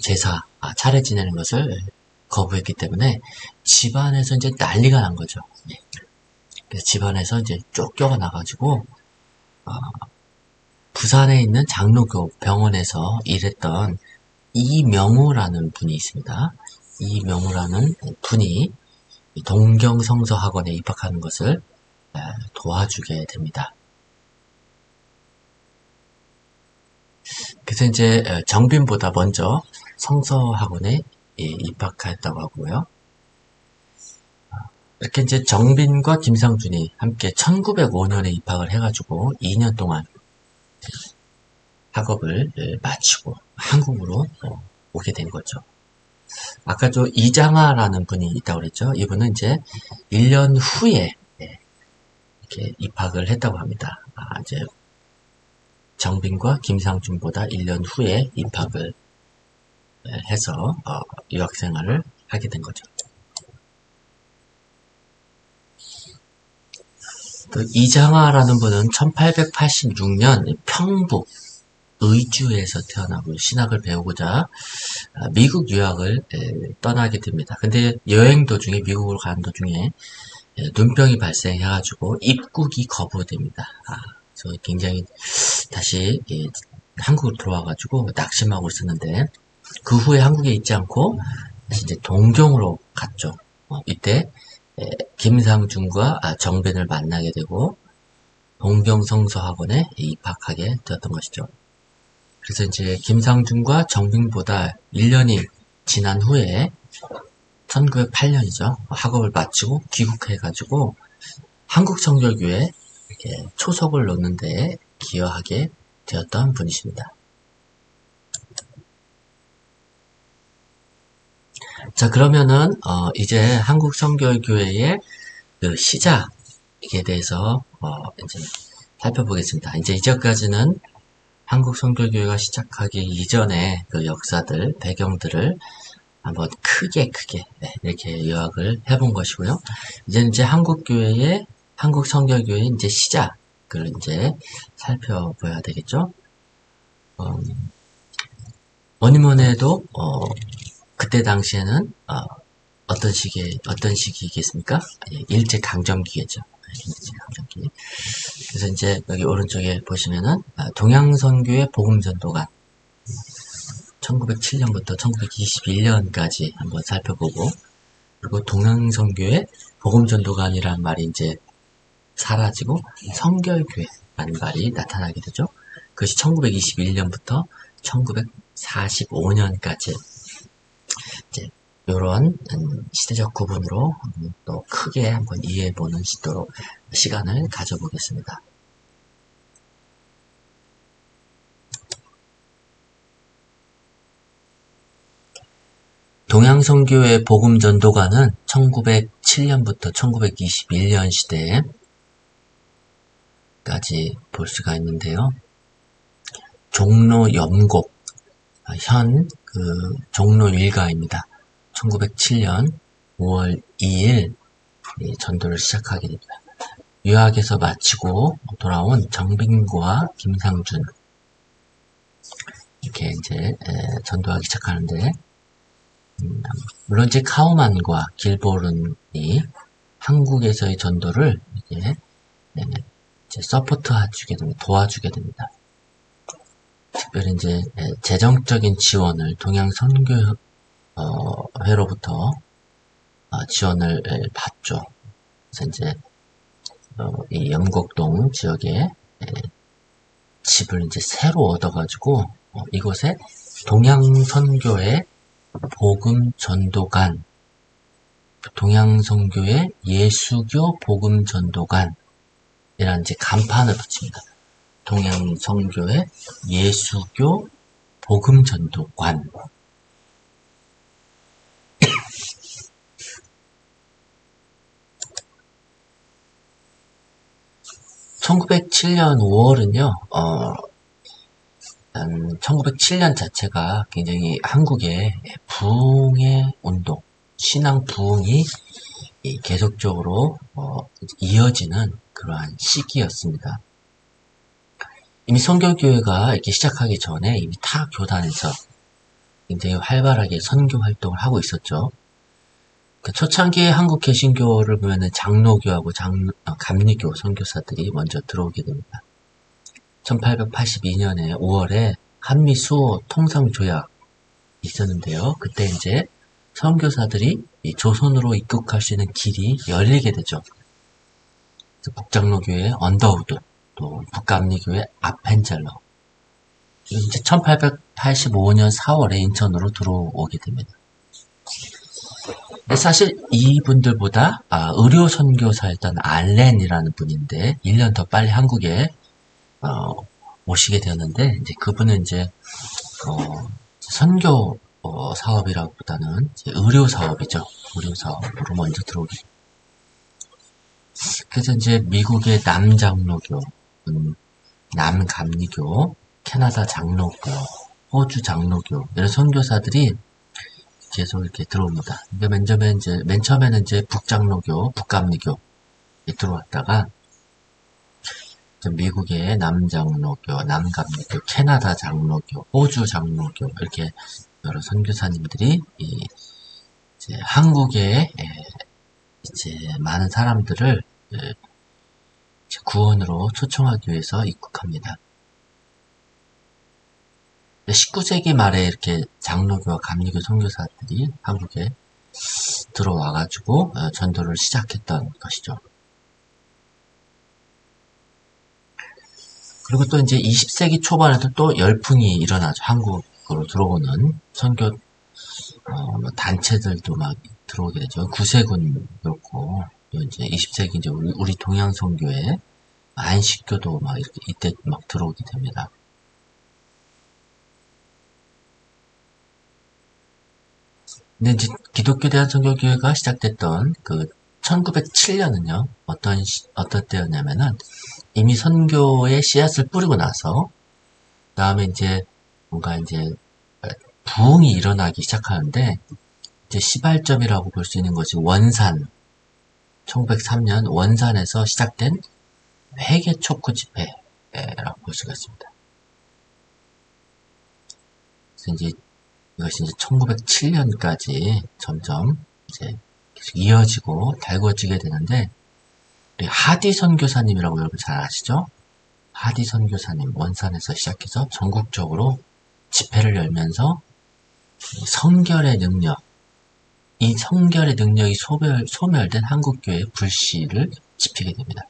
제사, 차례 지내는 것을 거부했기 때문에 집안에서 이제 난리가 난 거죠. 그래서 집안에서 이제 쫓겨가 나가지고 부산에 있는 장로교 병원에서 일했던 이명우라는 분이 있습니다. 이명우라는 분이 동경성서학원에 입학하는 것을 도와주게 됩니다. 그래서 이제 정빈보다 먼저 성서학원에 입학했다고 하고요. 이렇게 이제 정빈과 김상준이 함께 1905년에 입학을 해가지고 2년 동안 학업을 마치고 한국으로 오게 된 거죠. 아까 이장하라는 분이 있다고 그랬죠. 이분은 이제 1년 후에 이렇게 입학을 했다고 합니다. 이제 정빈과 김상준보다 1년 후에 입학을 해서 유학생활을 하게 된 거죠. 또 이장하라는 분은 1886년 평북 의주에서 태어나고 신학을 배우고자 미국 유학을 떠나게 됩니다. 근데 여행 도중에, 미국으로 가는 도중에 눈병이 발생해가지고 입국이 거부됩니다. 그래서 굉장히 다시 한국으로 들어와가지고 낙심하고 있었는데, 그 후에 한국에 있지 않고 다시 이제 동경으로 갔죠. 이때 김상준과 정빈을 만나게 되고 동경성서학원에 입학하게 되었던 것이죠. 그래서 이제 김상준과 정빈보다 1년이 지난 후에 1908년이죠. 학업을 마치고 귀국해가지고 한국성결교회 이렇게 초석을 놓는 데 기여하게 되었던 분이십니다. 자, 그러면은 이제 한국성결교회의 그 시작에 대해서 이제 살펴보겠습니다. 이제 이제까지는 한국성결교회가 시작하기 이전의 그 역사들, 배경들을 한번 크게 이렇게 요약을 해본 것이고요. 이제 한국성결교회의 이제 시작을 이제 살펴봐야 되겠죠. 뭐니 뭐니 해도 그때 당시에는 어떤 시기겠습니까? 일제강점기겠죠. 일제강점기. 그래서 이제 여기 오른쪽에 보시면은 동양선교의 복음전도가 1907년부터 1921년까지 한번 살펴보고, 그리고 동양선교회 복음전도관이라는 말이 이제 사라지고 성결교회라는 말이 나타나게 되죠. 그것이 1921년부터 1945년까지 이제 이런 시대적 구분으로 또 크게 한번 이해해보는 시간을 가져보겠습니다. 동양선교회 복음전도관은 1907년부터 1921년 시대까지 볼 수가 있는데요. 종로 염곡, 현 종로 일가입니다. 1907년 5월 2일 전도를 시작하게 됩니다. 유학에서 마치고 돌아온 정빈과 김상준 이렇게 이제 전도하기 시작하는데, 물론 이제 카우만과 길보른이 한국에서의 전도를 이제 서포트해주게 됩니다. 도와주게 됩니다. 특별히 이제 재정적인 지원을 동양선교회로부터 지원을 받죠. 그래서 이제 이 염곡동 지역에 집을 이제 새로 얻어가지고 이곳에 동양선교회 복음전도관, 동양선교회 예수교 복음전도관이라는 이제 간판을 붙입니다. 동양선교회 예수교 복음전도관. (1907년 5월은요) 1907년 자체가 굉장히 한국의 부흥의 운동, 신앙 부흥이 계속적으로 이어지는 그러한 시기였습니다. 이미 선교교회가 이렇게 시작하기 전에 이미 타 교단에서 굉장히 활발하게 선교 활동을 하고 있었죠. 그 초창기의 한국 개신교를 보면은 장로교하고 감리교 선교사들이 먼저 들어오게 됩니다. 1882년에 5월에 한미 수호 통상조약이 있었는데요. 그때 이제 선교사들이 이 조선으로 입국할 수 있는 길이 열리게 되죠. 북장로교회 언더우드, 또 북감리교회 아펜젤러. 이제 1885년 4월에 인천으로 들어오게 됩니다. 사실 이분들보다 의료 선교사였던 알렌이라는 분인데 1년 더 빨리 한국에 오시게 되었는데, 이제 그분은 이제 선교 사업이라기보다는 의료 사업이죠. 의료 사업으로 먼저 들어오게. 그래서 이제 미국의 남장로교, 남감리교, 캐나다 장로교, 호주 장로교 이런 선교사들이 계속 이렇게 들어옵니다. 맨 처음에는 이제 북장로교, 북감리교 들어왔다가 미국의 남장로교, 남감리교, 캐나다 장로교, 호주 장로교 이렇게 여러 선교사님들이 이제 한국에 이제 많은 사람들을 구원으로 초청하기 위해서 입국합니다. 19세기 말에 이렇게 장로교와 감리교 선교사들이 한국에 들어와가지고 전도를 시작했던 것이죠. 그리고 또 이제 20세기 초반에도 또 열풍이 일어나죠. 한국으로 들어오는 선교 단체들도 막 들어오게 되죠. 구세군 그렇고, 또 이제 20세기 이제 우리 동양선교회 안식교도 막 이렇게 이때 막 들어오게 됩니다. 근데 이제 기독교 대한선교교회가 시작됐던 그 1907년은요, 어떤 때였냐면은, 이미 선교의 씨앗을 뿌리고 나서, 다음에 이제, 뭔가 이제, 부흥이 일어나기 시작하는데, 이제 시발점이라고 볼 수 있는 것이 원산, 1903년 원산에서 시작된 회개 촉구 집회라고 볼 수가 있습니다. 그래서 이제, 이것이 이제 1907년까지 점점 이제 계속 이어지고 달궈지게 되는데, 우리 하디 선교사님이라고 여러분 잘 아시죠? 하디 선교사님 원산에서 시작해서 전국적으로 집회를 열면서 성결의 능력, 이 성결의 능력이 소멸된 한국교회의 불씨를 지피게 됩니다.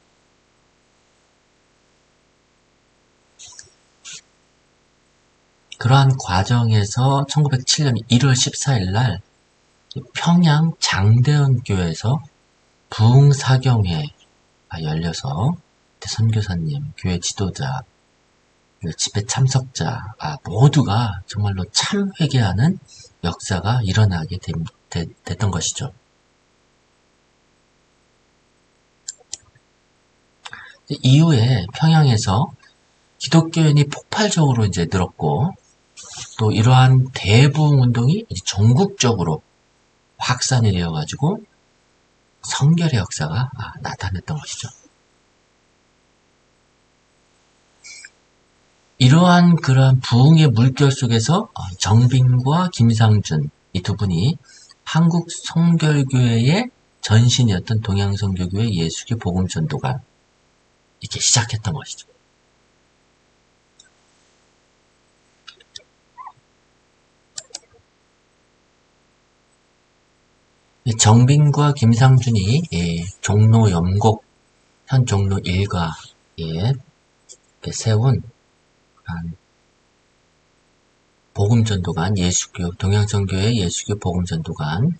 그러한 과정에서 1907년 1월 14일 날 평양 장대현 교회에서 부흥사경회가 열려서 선교사님, 교회 지도자, 집회 참석자 모두가 정말로 참 회개하는 역사가 일어나게 됐던 것이죠. 이후에 평양에서 기독교인이 폭발적으로 이제 늘었고, 또 이러한 대부흥 운동이 전국적으로 확산이 되어가지고 성결의 역사가 나타났던 것이죠. 이러한 그러한 부흥의 물결 속에서 정빈과 김상준 이 두 분이 한국 성결교회의 전신이었던 동양선교교회 예수교 복음전도가 이렇게 시작했던 것이죠. 정빈과 김상준이 종로 염곡 현 종로 1가에 세운 복음전도관 예수교 동양선교회 예수교 복음전도관,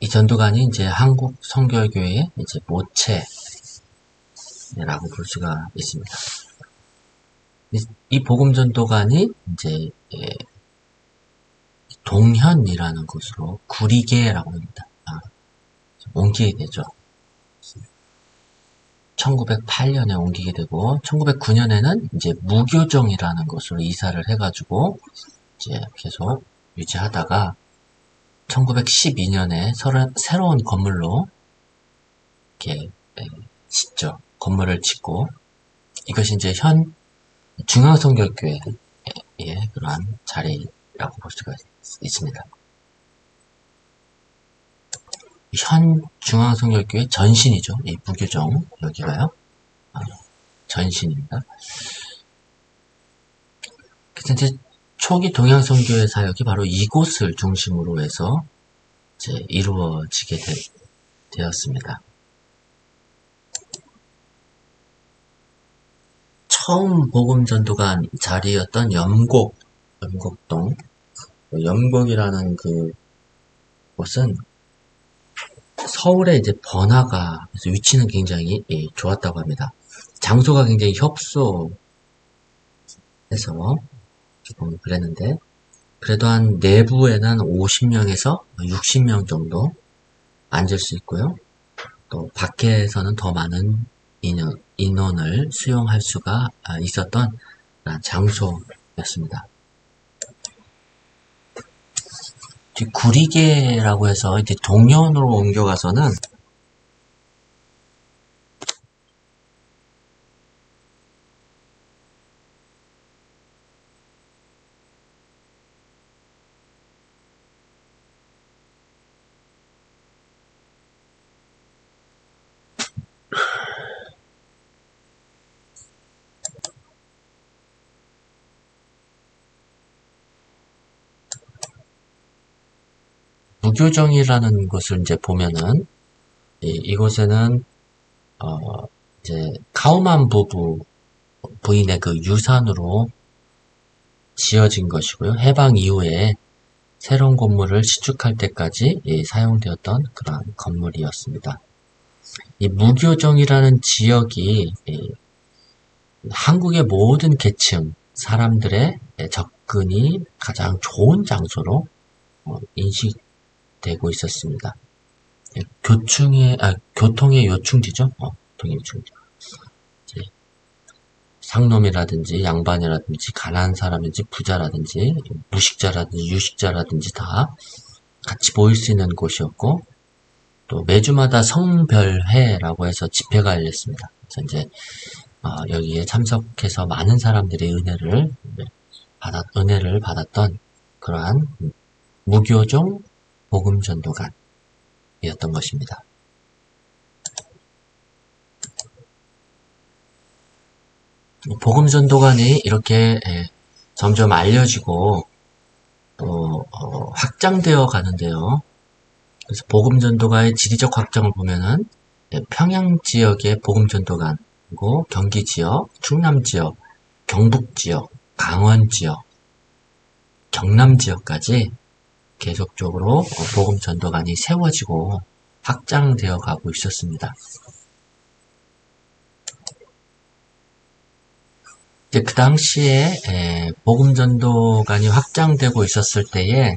이 전도관이 이제 한국 성결교회의 이제 모체라고 볼 수가 있습니다. 이 복음전도관이 이제 동현이라는 곳으로 구리계라고 합니다. 옮기게 되죠. 1908년에 옮기게 되고 1909년에는 이제 무교정이라는 곳으로 이사를 해가지고 이제 계속 유지하다가 1912년에 새로운 건물로 이렇게 건물을 짓고, 이것이 이제 현 중앙성결교회의 그러한 자리라고 볼 수가 있습니다. 현 중앙성결교회 전신이죠. 이 무교정 여기가요. 전신입니다. 그래서 이제 초기 동양선교회 사역이 바로 이곳을 중심으로 해서 이제 이루어지게 되었습니다. 처음 복음전도관 자리였던 염곡동, 염곡이라는 그 곳은 서울에 이제 번화가, 그래서 위치는 굉장히 좋았다고 합니다. 장소가 굉장히 협소해서 그랬는데, 그래도 한 내부에는 한 50명에서 60명 정도 앉을 수 있고요. 또 밖에서는 더 많은 인원을 수용할 수가 있었던 장소였습니다. 구리계라고 해서 이제 동현으로 옮겨가서는 무교정이라는 곳을 이제 보면은 이곳에는 이제 카우만 부인의 그 유산으로 지어진 것이고요. 해방 이후에 새로운 건물을 시축할 때까지 사용되었던 그런 건물이었습니다. 이 무교정이라는 지역이 한국의 모든 계층 사람들의 접근이 가장 좋은 장소로 인식되고 있었습니다. 교통의 요충지죠. 교통의 요충지. 상놈이라든지 양반이라든지 가난한 사람이든지 부자라든지 무식자라든지 유식자라든지 다 같이 모일 수 있는 곳이었고, 또 매주마다 성별회라고 해서 집회가 열렸습니다. 그래서 이제 여기에 참석해서 많은 사람들이 은혜를 받았던 그러한 무교종 복음전도관이었던 것입니다. 복음전도관이 이렇게 점점 알려지고 또 확장되어 가는데요. 그래서 복음전도가의 지리적 확장을 보면은 평양 지역의 복음전도관, 그리고 경기 지역, 충남 지역, 경북 지역, 강원 지역, 경남 지역까지 계속적으로 복음전도관이 세워지고 확장되어 가고 있었습니다. 이제 그 당시에 복음전도관이 확장되고 있었을 때에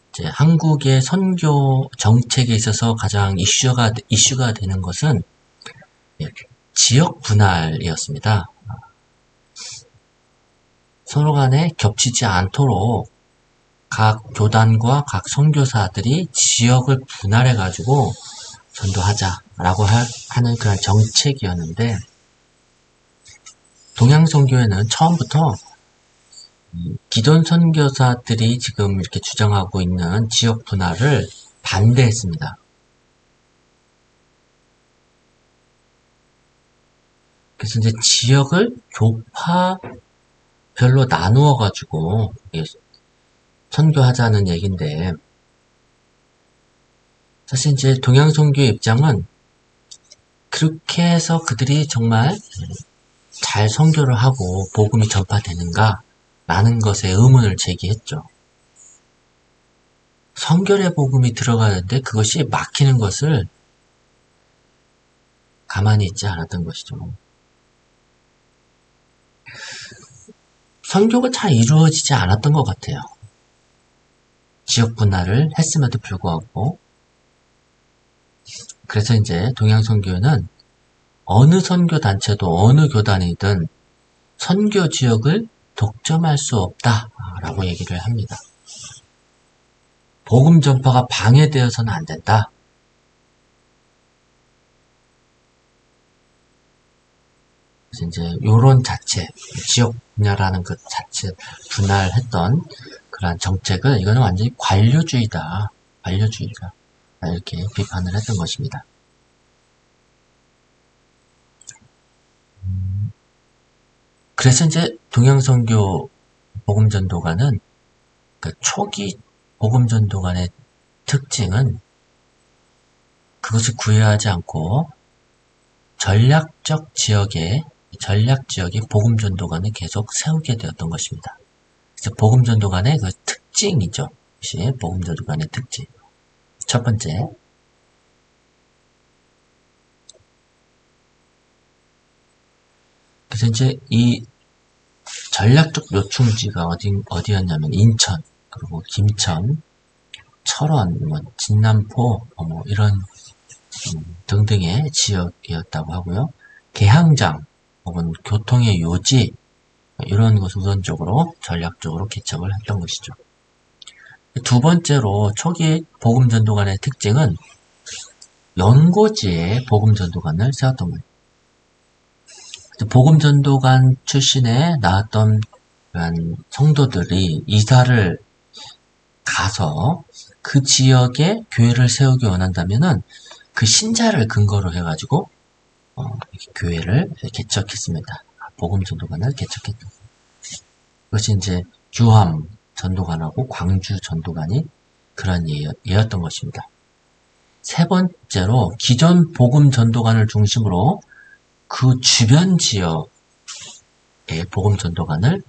이제 한국의 선교 정책에 있어서 가장 이슈가 되는 것은 지역 분할이었습니다. 서로 간에 겹치지 않도록 각 교단과 각 선교사들이 지역을 분할해 가지고 전도하자라고 하는 그런 정책이었는데, 동양선교회는 처음부터 기존 선교사들이 지금 이렇게 주장하고 있는 지역 분할을 반대했습니다. 그래서 이제 지역을 교파별로 나누어 가지고 선교하자는 얘기인데, 사실 이제 동양선교의 입장은 그렇게 해서 그들이 정말 잘 선교를 하고 복음이 전파되는가? 라는 것에 의문을 제기했죠. 선결의 복음이 들어가는데 그것이 막히는 것을 가만히 있지 않았던 것이죠. 선교가 잘 이루어지지 않았던 것 같아요. 지역 분할을 했음에도 불구하고. 그래서 이제 동양선교회는 어느 선교단체도 어느 교단이든 선교 지역을 독점할 수 없다라고 얘기를 합니다. 복음 전파가 방해되어서는 안 된다. 그래서 이제 요런 자체, 지역 분야라는 그 자체 분할했던 그러한 정책을, 이거는 완전히 관료주의다. 관료주의다. 이렇게 비판을 했던 것입니다. 그래서 이제 동양선교 복음전도관은, 그 초기 복음전도관의 특징은 그것을 구애하지 않고 전략 지역에 복음전도관을 계속 세우게 되었던 것입니다. 그래서 복음전도관의 그 특징이죠. 이것이 복음전도관의 특징. 첫 번째, 그래서 이제 이 전략적 요충지가 어디였냐면 인천, 그리고 김천, 철원, 진남포, 이런 등등의 지역이었다고 하고요. 개항장 혹은 교통의 요지, 이런 것을 우선적으로 전략적으로 개척을 했던 것이죠. 두 번째로 초기 복음전도관의 특징은 연고지에 복음전도관을 세웠던 거예요. 복음전도관 출신에 나왔던 성도들이 이사를 가서 그 지역에 교회를 세우기 원한다면은 그 신자를 근거로 해가지고 교회를 개척했습니다. 복음전도관을 개척했다. 그것이 이제 규함 전도관하고 광주 전도관이 그런 예였던 것입니다. 세 번째로 기존 복음전도관을 중심으로 그 주변 지역의 복음전도관을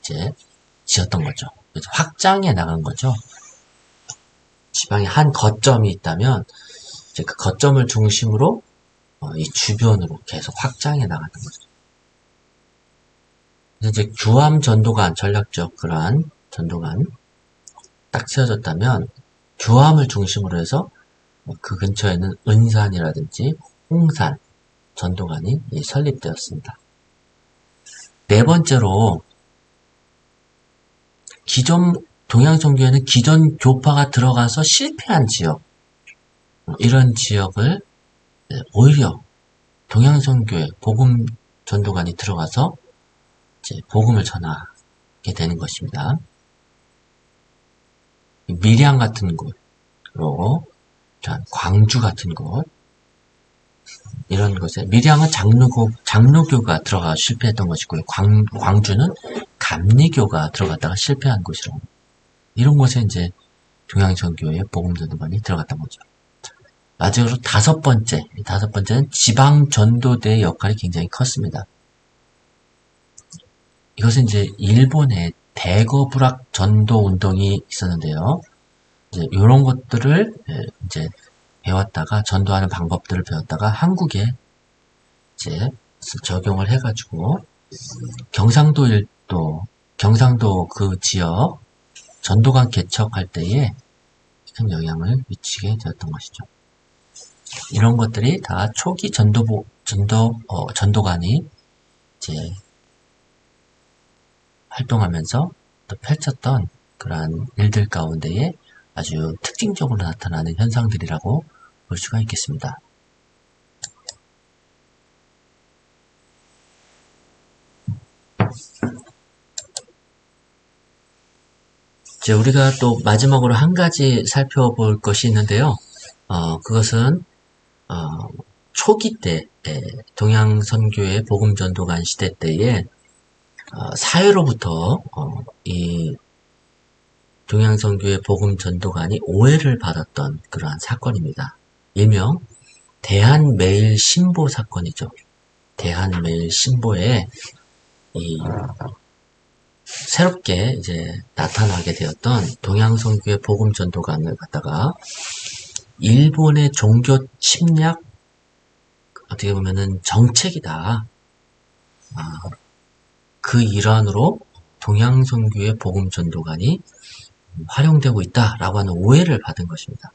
이제 지었던 거죠. 그래서 확장해 나간 거죠. 지방에 한 거점이 있다면 이제 그 거점을 중심으로 이 주변으로 계속 확장해 나가는 거죠. 그래서 이제 규함 전도관, 전략적 그러한 전도관 딱 세워졌다면 규함을 중심으로 해서 그 근처에는 은산이라든지 홍산 전도관이 설립되었습니다. 네 번째로, 기존 동양선교회는 기존 교파가 들어가서 실패한 지역, 이런 지역을 오히려 동양선교회 복음 전도관이 들어가서 이제 복음을 전하게 되는 것입니다. 밀양 같은 곳, 그리고 광주 같은 곳, 이런 곳에 밀양은 장로교가 들어가 실패했던 것이고요. 광주는 감리교가 들어갔다가 실패한 곳이라고. 이런 곳에 이제 동양선교의 복음전도관이 들어갔던 거죠. 마지막으로 다섯 번째는 지방전도대의 역할이 굉장히 컸습니다. 이것은 이제 일본의 대거부락 전도 운동이 있었는데요. 이제 이런 것들을 이제 배웠다가 전도하는 방법들을 배웠다가 한국에 이제 적용을 해가지고 경상도 그 지역 전도관 개척할 때에 큰 영향을 미치게 되었던 것이죠. 이런 것들이 다 초기 전도관이 이제 활동하면서 또 펼쳤던 그러한 일들 가운데에 아주 특징적으로 나타나는 현상들이라고 볼 수가 있겠습니다. 이제 우리가 또 마지막으로 한 가지 살펴볼 것이 있는데요. 그것은 초기 때 동양선교의 복음전도관 시대 때에 사회로부터 이 동양선교의 복음전도관이 오해를 받았던 그러한 사건입니다. 일명 대한매일신보 사건이죠. 대한매일신보에 이 새롭게 이제 나타나게 되었던 동양선교의 복음전도관을 갖다가 일본의 종교 침략, 어떻게 보면은 정책이다. 그 일환으로 동양선교의 복음전도관이 활용되고 있다라고 하는 오해를 받은 것입니다.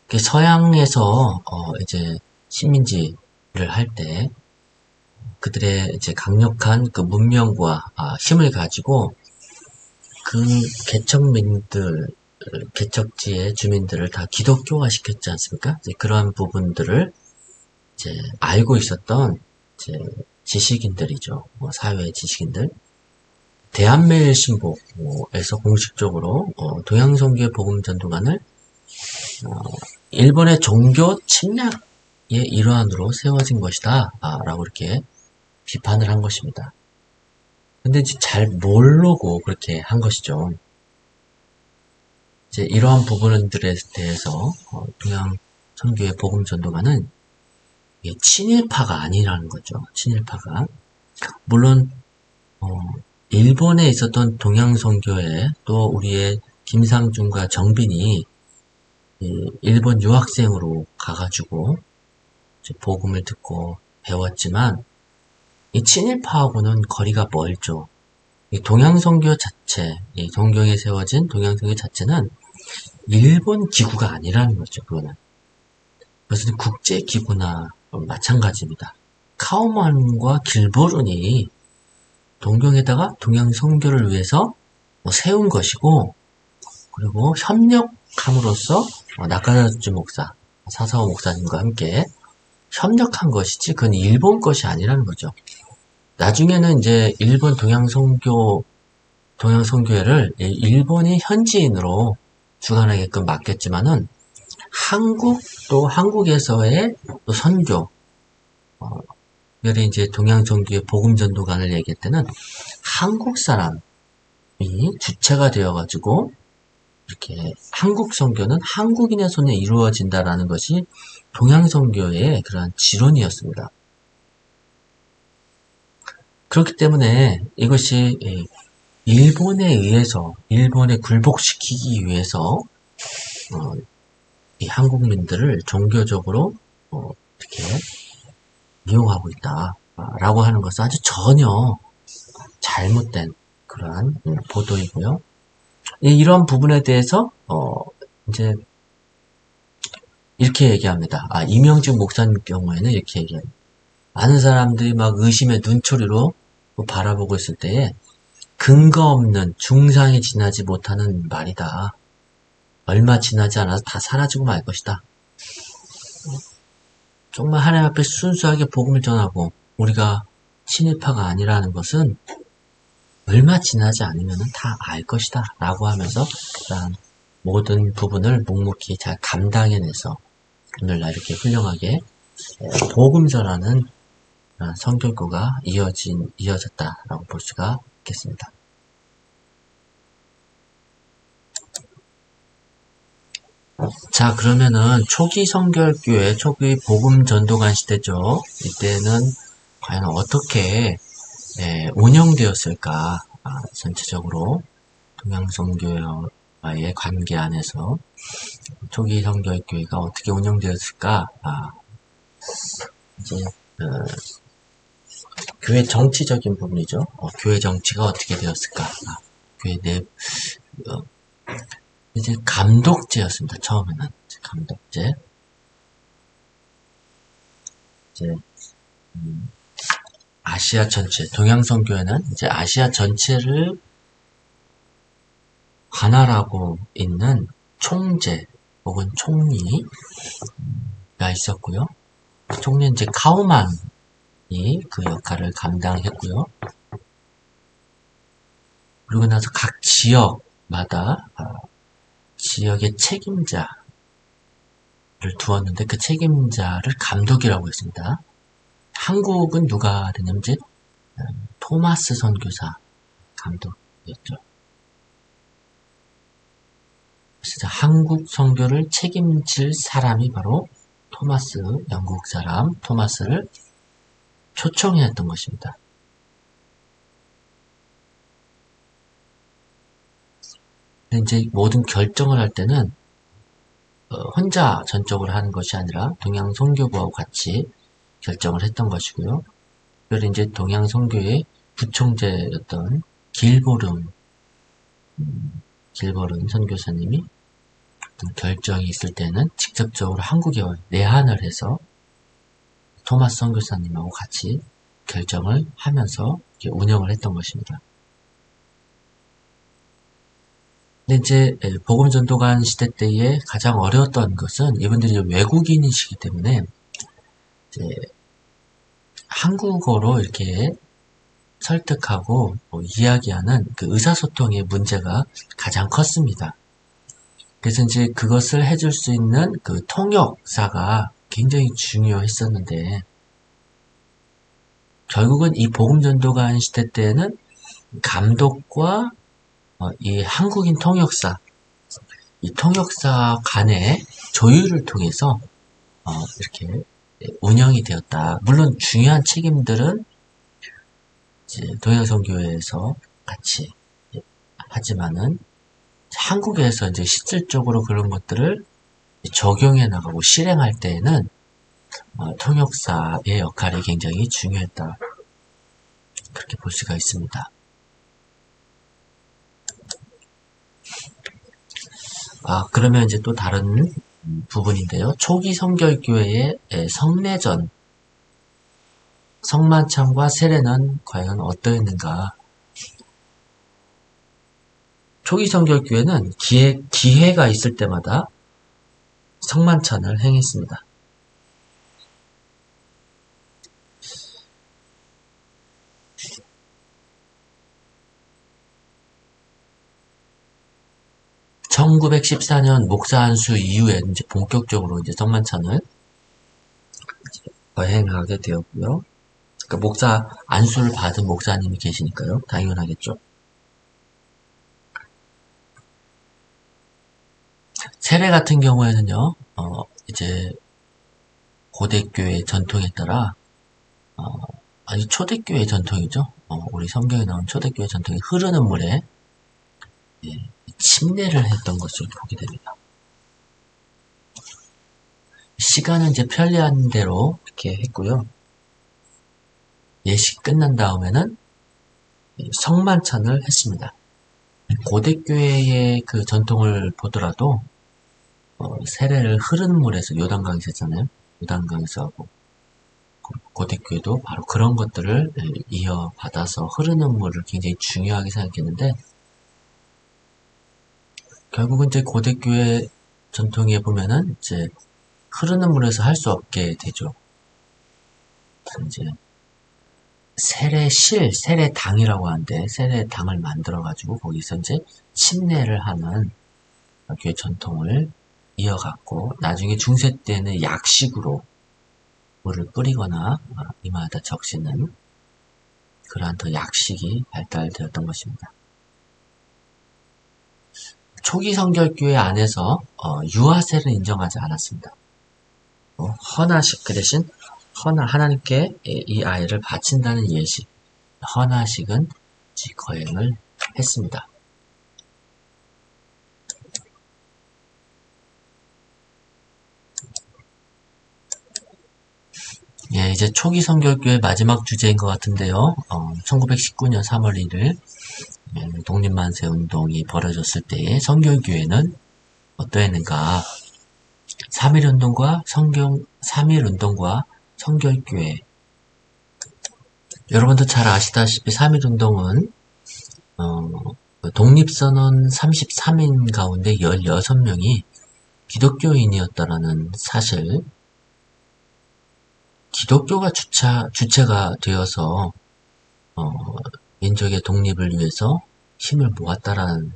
서양에서 이제 식민지를 할 때 그들의 이제 강력한 그 문명과 힘을 가지고 그 개척지의 주민들을 다 기독교화 시켰지 않습니까? 이제 그러한 부분들을 이제 알고 있었던 이제 지식인들이죠. 사회의 지식인들. 대한매일신보에서 공식적으로 동양선교의 복음전도관을 일본의 종교 침략의 일환으로 세워진 것이다 라고 이렇게 비판을 한 것입니다. 근데 이제 잘 모르고 그렇게 한 것이죠. 이제 이러한 부분들에 대해서 동양선교의 복음전도관은 친일파가 아니라는 거죠. 친일파가. 물론 일본에 있었던 동양선교회 또 우리의 김상중과 정빈이 일본 유학생으로 가가지고 복음을 듣고 배웠지만 이 친일파하고는 거리가 멀죠. 이 동양선교 자체, 이 동경에 세워진 동양선교 자체는 일본 기구가 아니라는 거죠. 그것은 국제기구나 마찬가지입니다. 카우만과 길보룬이 동경에다가 동양선교를 위해서 세운 것이고, 그리고 협력함으로써 나카다츠 목사, 사사오 목사님과 함께 협력한 것이지 그건 일본 것이 아니라는 거죠. 나중에는 이제 일본 동양선교회를 일본이 현지인으로 주관하게끔 맡겼지만은 한국에서의 또 선교, 특별히 이제 동양선교의 복음전도관을 얘기할 때는 한국 사람이 주체가 되어가지고 이렇게 한국 선교는 한국인의 손에 이루어진다라는 것이 동양선교의 그러한 지론이었습니다. 그렇기 때문에 이것이 일본에 굴복시키기 위해서 이 한국민들을 종교적으로 이렇게 이용하고 있다라고 하는 것은 아주 전혀 잘못된 그러한 보도이고요. 이런 부분에 대해서 이제 이렇게 얘기합니다. 이명직 목사님 경우에는 이렇게 얘기합니다. 많은 사람들이 막 의심의 눈초리로 바라보고 있을 때에 근거 없는 중상이 지나지 못하는 말이다. 얼마 지나지 않아서 다 사라지고 말 것이다. 정말 하나님 앞에 순수하게 복음을 전하고 우리가 친일파가 아니라는 것은 얼마 지나지 않으면 다 알 것이다 라고 하면서 모든 부분을 묵묵히 잘 감당해내서 오늘날 이렇게 훌륭하게 복음 전하는 성결교가 이어졌다라고 볼 수가 있겠습니다. 자, 그러면은 초기 성결교회, 초기 복음 전도관 시대죠. 이때는 과연 어떻게 운영되었을까? 전체적으로 동양성교회와의 관계 안에서 초기 성결교회가 어떻게 운영되었을까? 이제 교회 정치적인 부분이죠. 교회 정치가 어떻게 되었을까? 교회 내 이제 감독제였습니다. 처음에는 감독제. 이제 아시아 전체, 동양성교회는 이제 아시아 전체를 관할하고 있는 총재 혹은 총리가 있었고요. 총리는 이제 카우만이 그 역할을 감당했고요. 그리고 나서 각 지역마다 지역의 책임자를 두었는데 그 책임자를 감독이라고 했습니다. 한국은 누가 되냐면 이제 토마스 선교사 감독이었죠. 그래서 한국 선교를 책임질 사람이 바로 토마스, 영국 사람 토마스를 초청했던 것입니다. 근데 이제 모든 결정을 할 때는 혼자 전적으로 하는 것이 아니라 동양선교부하고 같이 결정을 했던 것이고요. 그래서 이제 동양선교의 부총재였던 길보름 선교사님이 어떤 결정이 있을 때는 직접적으로 한국에 내한을 해서 토마스 선교사님하고 같이 결정을 하면서 운영을 했던 것입니다. 근데 이제 복음전도관 시대 때에 가장 어려웠던 것은 이분들이 외국인이시기 때문에 이제 한국어로 이렇게 설득하고 이야기하는 그 의사소통의 문제가 가장 컸습니다. 그래서 이제 그것을 해줄 수 있는 그 통역사가 굉장히 중요했었는데 결국은 이 복음전도관 시대 때에는 감독과 이 한국인 통역사, 이 통역사 간의 조율을 통해서 이렇게 운영이 되었다. 물론 중요한 책임들은 이제 동양선교회에서 같이 하지만은 한국에서 이제 실질적으로 그런 것들을 적용해 나가고 실행할 때에는 통역사의 역할이 굉장히 중요했다. 그렇게 볼 수가 있습니다. 그러면 이제 또 다른 부분인데요. 초기 성결교회의 성례전, 성만찬과 세례는 과연 어떠했는가? 초기 성결교회는 기회가 있을 때마다 성만찬을 행했습니다. (1914년) 목사 안수 이후에 이제 본격적으로 이제 성만찬을 거행하게 되었고요. 그러니까 목사 안수를 받은 목사님이 계시니까요. 당연하겠죠. 세례 같은 경우에는요, 이제 고대교회 전통에 따라 아니 초대교회 전통이죠. 우리 성경에 나온 초대교회 전통이 흐르는 물에 침례를 했던 것을 보게 됩니다. 시간은 이제 편리한 대로 이렇게 했고요. 예식 끝난 다음에는 성만찬을 했습니다. 고대교회의 그 전통을 보더라도 세례를 흐르는 물에서 요단강에서 했잖아요. 요단강에서 하고 고대교회도 바로 그런 것들을 이어받아서 흐르는 물을 굉장히 중요하게 생각했는데 결국은 이제 고대교회 전통에 보면은 이제 흐르는 물에서 할 수 없게 되죠. 이제 세례당이라고 하는데 세례당을 만들어가지고 거기서 이제 침례를 하는 교회 전통을 이어갔고 나중에 중세 때는 약식으로 물을 뿌리거나 이마에다 적시는 그러한 더 약식이 발달되었던 것입니다. 초기 성결교회 안에서 유아세를 인정하지 않았습니다. 헌화식 그 대신 하나님께 이 아이를 바친다는 예식 헌화식은 거행을 했습니다. 예, 이제 초기 성결교회 마지막 주제인 것 같은데요. 1919년 3월 1일 독립만세 운동이 벌어졌을 때의 성결교회는 어떠했는가? 3.1운동과 3.1운동과 성결교회. 여러분도 잘 아시다시피 3.1운동은 독립선언 33인 가운데 16명이 기독교인이었다라는 사실, 기독교가 주체가 되어서 민족의 독립을 위해서 힘을 모았다라는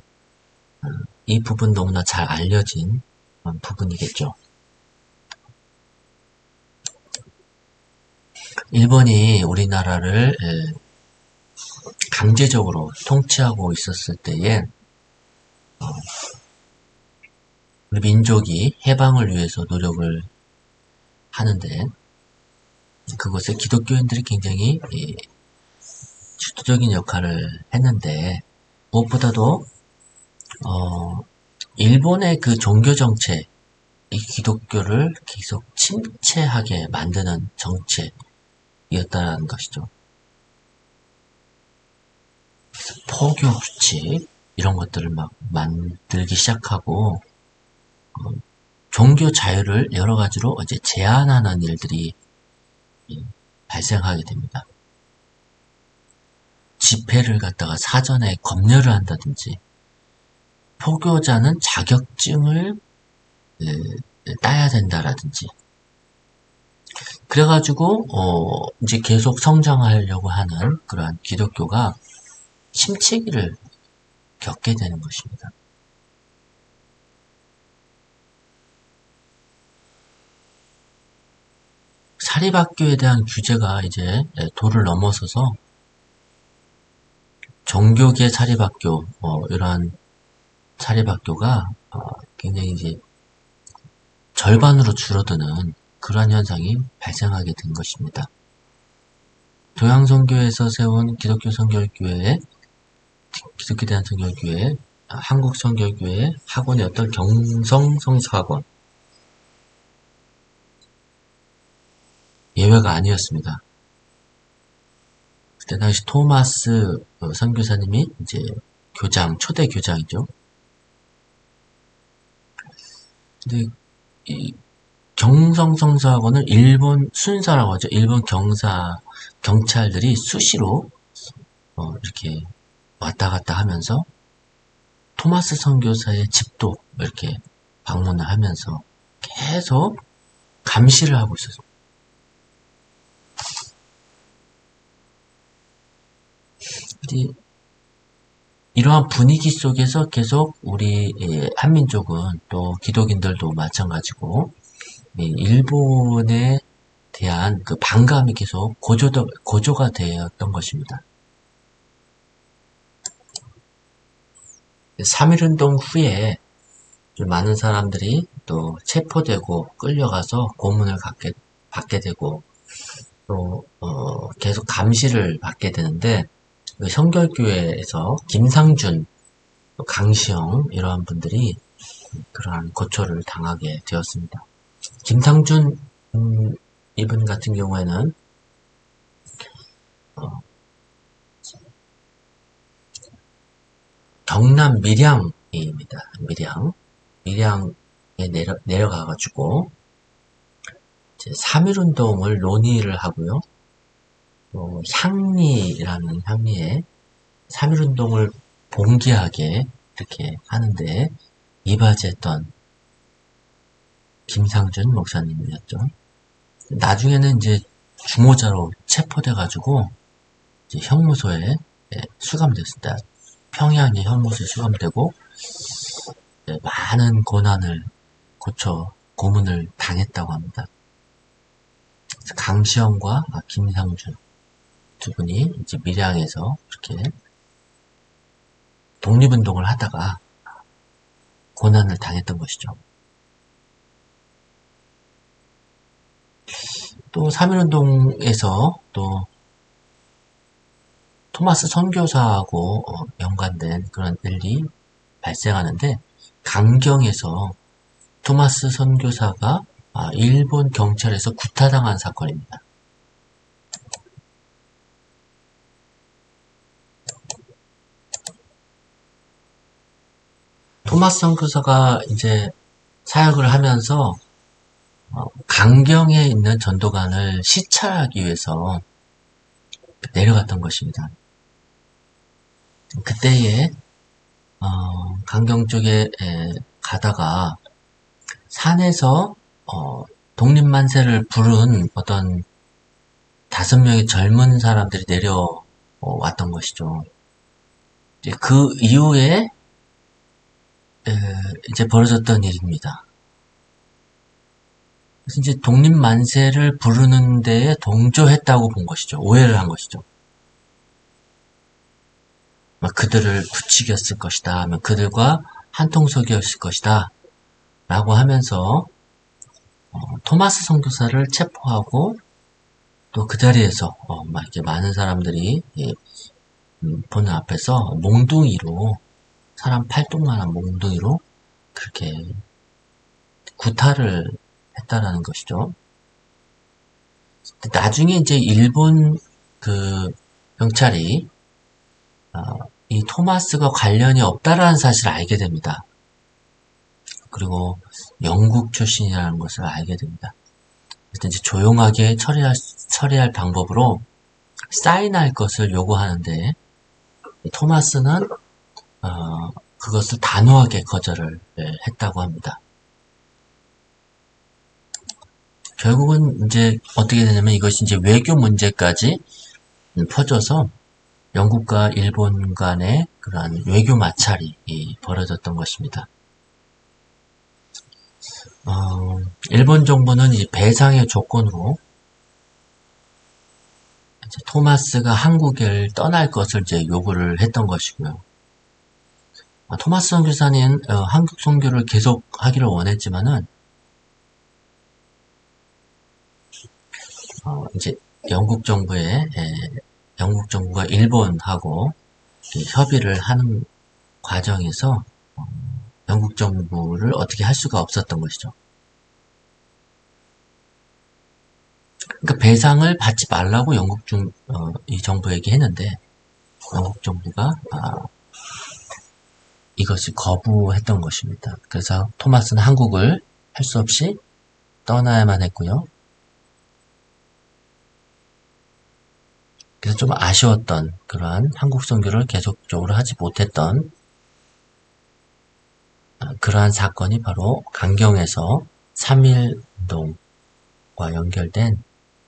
이 부분 너무나 잘 알려진 부분이겠죠. 일본이 우리나라를 강제적으로 통치하고 있었을 때에 우리 민족이 해방을 위해서 노력을 하는데 그것에 기독교인들이 굉장히 주도적인 역할을 했는데 무엇보다도 일본의 그 종교 정책, 이 기독교를 계속 침체하게 만드는 정책이었다는 것이죠. 포교 규칙 이런 것들을 막 만들기 시작하고 종교 자유를 여러 가지로 이제 제한하는 일들이 발생하게 됩니다. 집회를 갖다가 사전에 검열을 한다든지 포교자는 자격증을 따야 된다라든지 그래가지고 이제 계속 성장하려고 하는 그러한 기독교가 침체기를 겪게 되는 것입니다. 사립학교에 대한 규제가 이제 도를 넘어서서 종교계 사립학교 이러한 사립학교가 굉장히 이제 절반으로 줄어드는 그러한 현상이 발생하게 된 것입니다. 도양선교에서 세운 기독교 선결교회, 기독교 대한 선결교회, 한국 선결교회 학원의 어떤 경성성서학원 예외가 아니었습니다. 그때 당시 토마스 선교사님이 이제 초대 교장이죠. 근데 이 경성성서학원을 일본 순사라고 하죠. 일본 경찰들이 수시로 이렇게 왔다 갔다 하면서 토마스 선교사의 집도 이렇게 방문을 하면서 계속 감시를 하고 있었습니다. 이러한 분위기 속에서 계속 우리 한민족은 또 기독인들도 마찬가지고 일본에 대한 그 반감이 계속 고조가 되었던 것입니다. 3.1운동 후에 좀 많은 사람들이 또 체포되고 끌려가서 고문을 받게 되고 또 계속 감시를 받게 되는데 성결교회에서 김상준, 강시영 이러한 분들이 그러한 고초를 당하게 되었습니다. 김상준 이분 같은 경우에는 경남 밀양입니다. 밀양에 내려가가지고 3.1운동을 논의를 하고요. 향리라는 향리에 3.1운동을 봉기하게 이렇게 하는데 이바지했던 김상준 목사님이었죠. 나중에는 이제 주모자로 체포돼가지고 이제 형무소에 수감됐습니다. 평양의 형무소에 수감되고 많은 고난을 고문을 당했다고 합니다. 강시영과 김상준 두 분이 이제 밀양에서 이렇게 독립운동을 하다가 고난을 당했던 것이죠. 또 3.1운동에서 또 토마스 선교사하고 연관된 그런 일이 발생하는데, 강경에서 토마스 선교사가 일본 경찰에서 구타당한 사건입니다. 토마스 선교사가 이제 사역을 하면서 강경에 있는 전도관을 시찰하기 위해서 내려갔던 것입니다. 그때에 강경 쪽에 가다가 산에서 독립만세를 부른 어떤 5명의 젊은 사람들이 내려왔던 것이죠. 그 이후에 이제 벌어졌던 일입니다. 그래서 이제 독립만세를 부르는 데에 동조했다고 본 것이죠. 오해를 한 것이죠. 그들을 부추겼을 것이다, 그들과 한통속이었을 것이다 라고 하면서 토마스 선교사를 체포하고, 또 그 자리에서 이렇게 많은 사람들이 보는 앞에서 몽둥이로, 사람 팔뚝만한 몽둥이로 그렇게 구타를 했다라는 것이죠. 나중에 이제 일본 그 경찰이 이 토마스가 관련이 없다라는 사실을 알게 됩니다. 그리고 영국 출신이라는 것을 알게 됩니다. 그래서 이제 조용하게 처리할 방법으로 사인할 것을 요구하는데, 토마스는 그것을 단호하게 거절을 했다고 합니다. 결국은 이제 어떻게 되냐면, 이것이 이제 외교 문제까지 퍼져서 영국과 일본 간의 그러한 외교 마찰이 벌어졌던 것입니다. 일본 정부는 이 배상의 조건으로 이제 토마스가 한국을 떠날 것을 이제 요구를 했던 것이고요. 토마스 선교사는 한국 선교를 계속 하기를 원했지만은 이제 영국 정부가 일본하고 협의를 하는 과정에서 영국 정부를 어떻게 할 수가 없었던 것이죠. 그러니까 배상을 받지 말라고 이 정부에게 했는데, 영국 정부가 이것을 거부했던 것입니다. 그래서 토마스는 한국을 할 수 없이 떠나야만 했고요. 그래서 좀 아쉬웠던 그러한 한국 선교를 계속적으로 하지 못했던 그러한 사건이 바로 강경에서 3.1운동과 연결된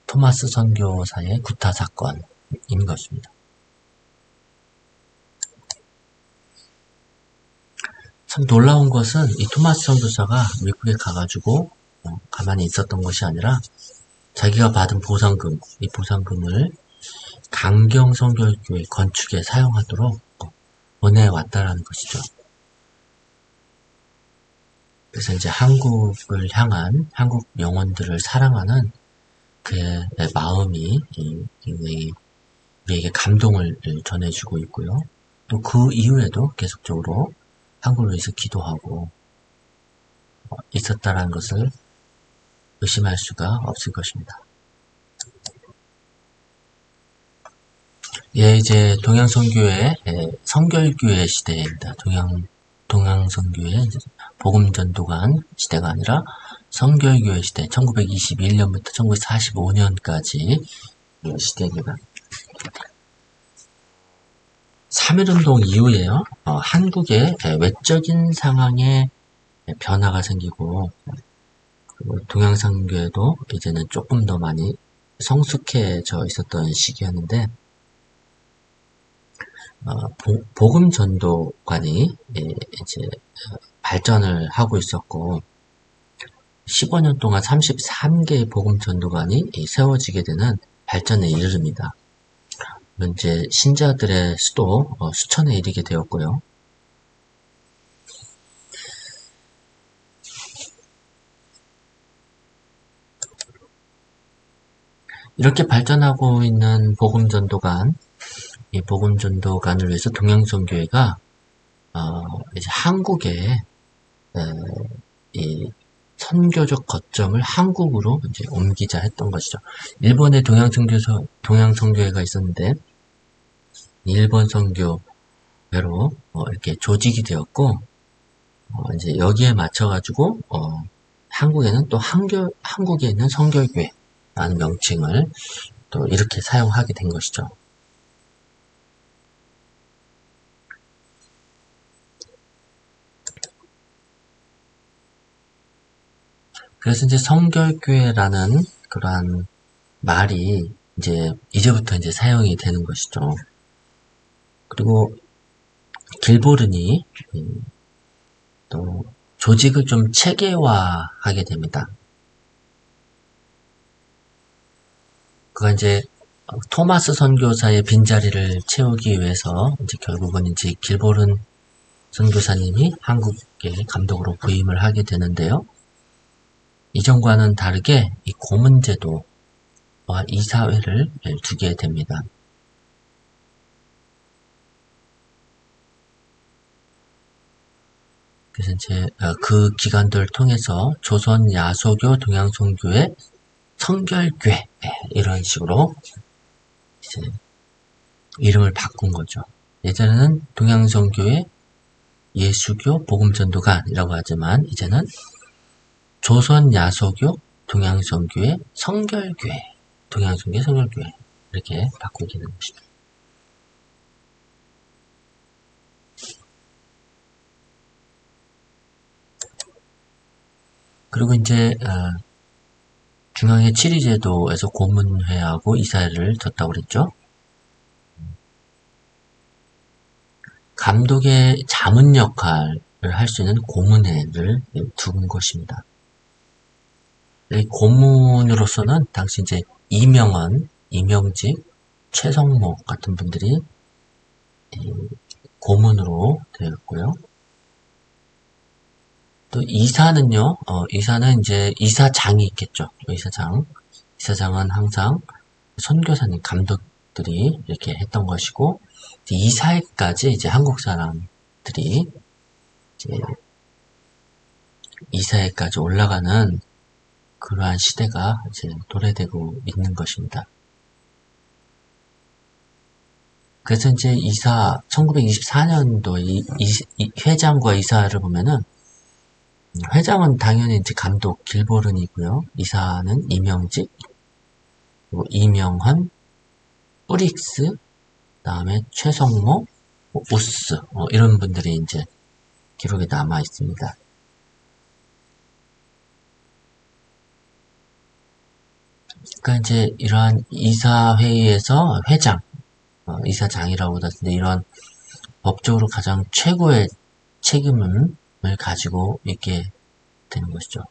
토마스 선교사의 구타 사건인 것입니다. 참 놀라운 것은, 이 토마스 선교사가 미국에 가가지고 가만히 있었던 것이 아니라 자기가 받은 보상금, 이 보상금을 강경 선교교회 건축에 사용하도록 보내왔다라는 것이죠. 그래서 이제 한국을 향한, 한국 영혼들을 사랑하는 그의 마음이 우리에게 감동을 전해주고 있고요. 또 그 이후에도 계속적으로 한국을 위해서 기도하고 있었다라는 것을 의심할 수가 없을 것입니다. 이제 동양선교회 성결교회 시대입니다. 동양선교회 복음전도관 시대가 아니라 성결교회 시대, 1921년부터 1945년까지 시대입니다. 3.1운동 이후에요, 한국의 외적인 상황에 변화가 생기고, 그리고 동양선교회도 이제는 조금 더 많이 성숙해져 있었던 시기였는데, 복음 전도관이 이제 발전을 하고 있었고, 15년 동안 33개의 복음 전도관이 세워지게 되는 발전에 이르릅니다. 이제 신자들의 수도 수천에 이르게 되었고요. 이렇게 발전하고 있는 복음전도관, 이 복음전도관을 위해서 동양선교회가 이제 한국에 이 선교적 거점을 한국으로 이제 옮기자 했던 것이죠. 일본에 동양선교회가 있었는데 일본 선교회로 이렇게 조직이 되었고 이제 여기에 맞춰가지고 한국에는 또 한국에 있는 선결교회라는 명칭을 또 이렇게 사용하게 된 것이죠. 그래서 이제 성결교회라는 그러한 말이 이제부터 이제 사용이 되는 것이죠. 그리고 길보른이 또 조직을 좀 체계화하게 됩니다. 그가 이제 토마스 선교사의 빈자리를 채우기 위해서 이제 결국은 이제 길보른 선교사님이 한국에 감독으로 부임을 하게 되는데요. 이전과는 다르게 이 고문제도와 이사회를 두게 됩니다. 그래서 이제 그 기관들을 통해서 조선 야소교 동양선교회 성결교회 이런 식으로 이제 이름을 바꾼 거죠. 예전에는 동양선교회 예수교 복음전도관이라고 하지만 이제는 조선 야소교 동양선교회 성결교회 동양선교회 성결교회 이렇게 바꾸게 된 것입니다. 그리고 이제 중앙회 치리제도에서 고문회하고 이사회를 뒀다고 그랬죠. 감독의 자문 역할을 할 수 있는 고문회를 둔 것입니다. 이 고문으로서는 당시 이제 이명헌, 이명직, 최성모 같은 분들이 고문으로 되었고요. 또 이사는요, 이사는 이제 이사장이 있겠죠. 이사장은 항상 선교사님, 감독들이 이렇게 했던 것이고, 이사회까지 이제 한국 사람들이 이제 이사회까지 올라가는 그러한 시대가 이제 도래되고 있는 것입니다. 그래서 이제 1924년도 이 회장과 이사를 보면은, 회장은 당연히 이제 감독 길보른이고요. 이사는 이명직, 그리고 이명헌, 뿌릭스, 다음에 최성모, 우스, 이런 분들이 이제 기록에 남아 있습니다. 그러니까 이제 이러한 이사회의에서 회장, 이사장이라고 하는데 이런 법적으로 가장 최고의 책임을 가지고 있게 되는 것이죠.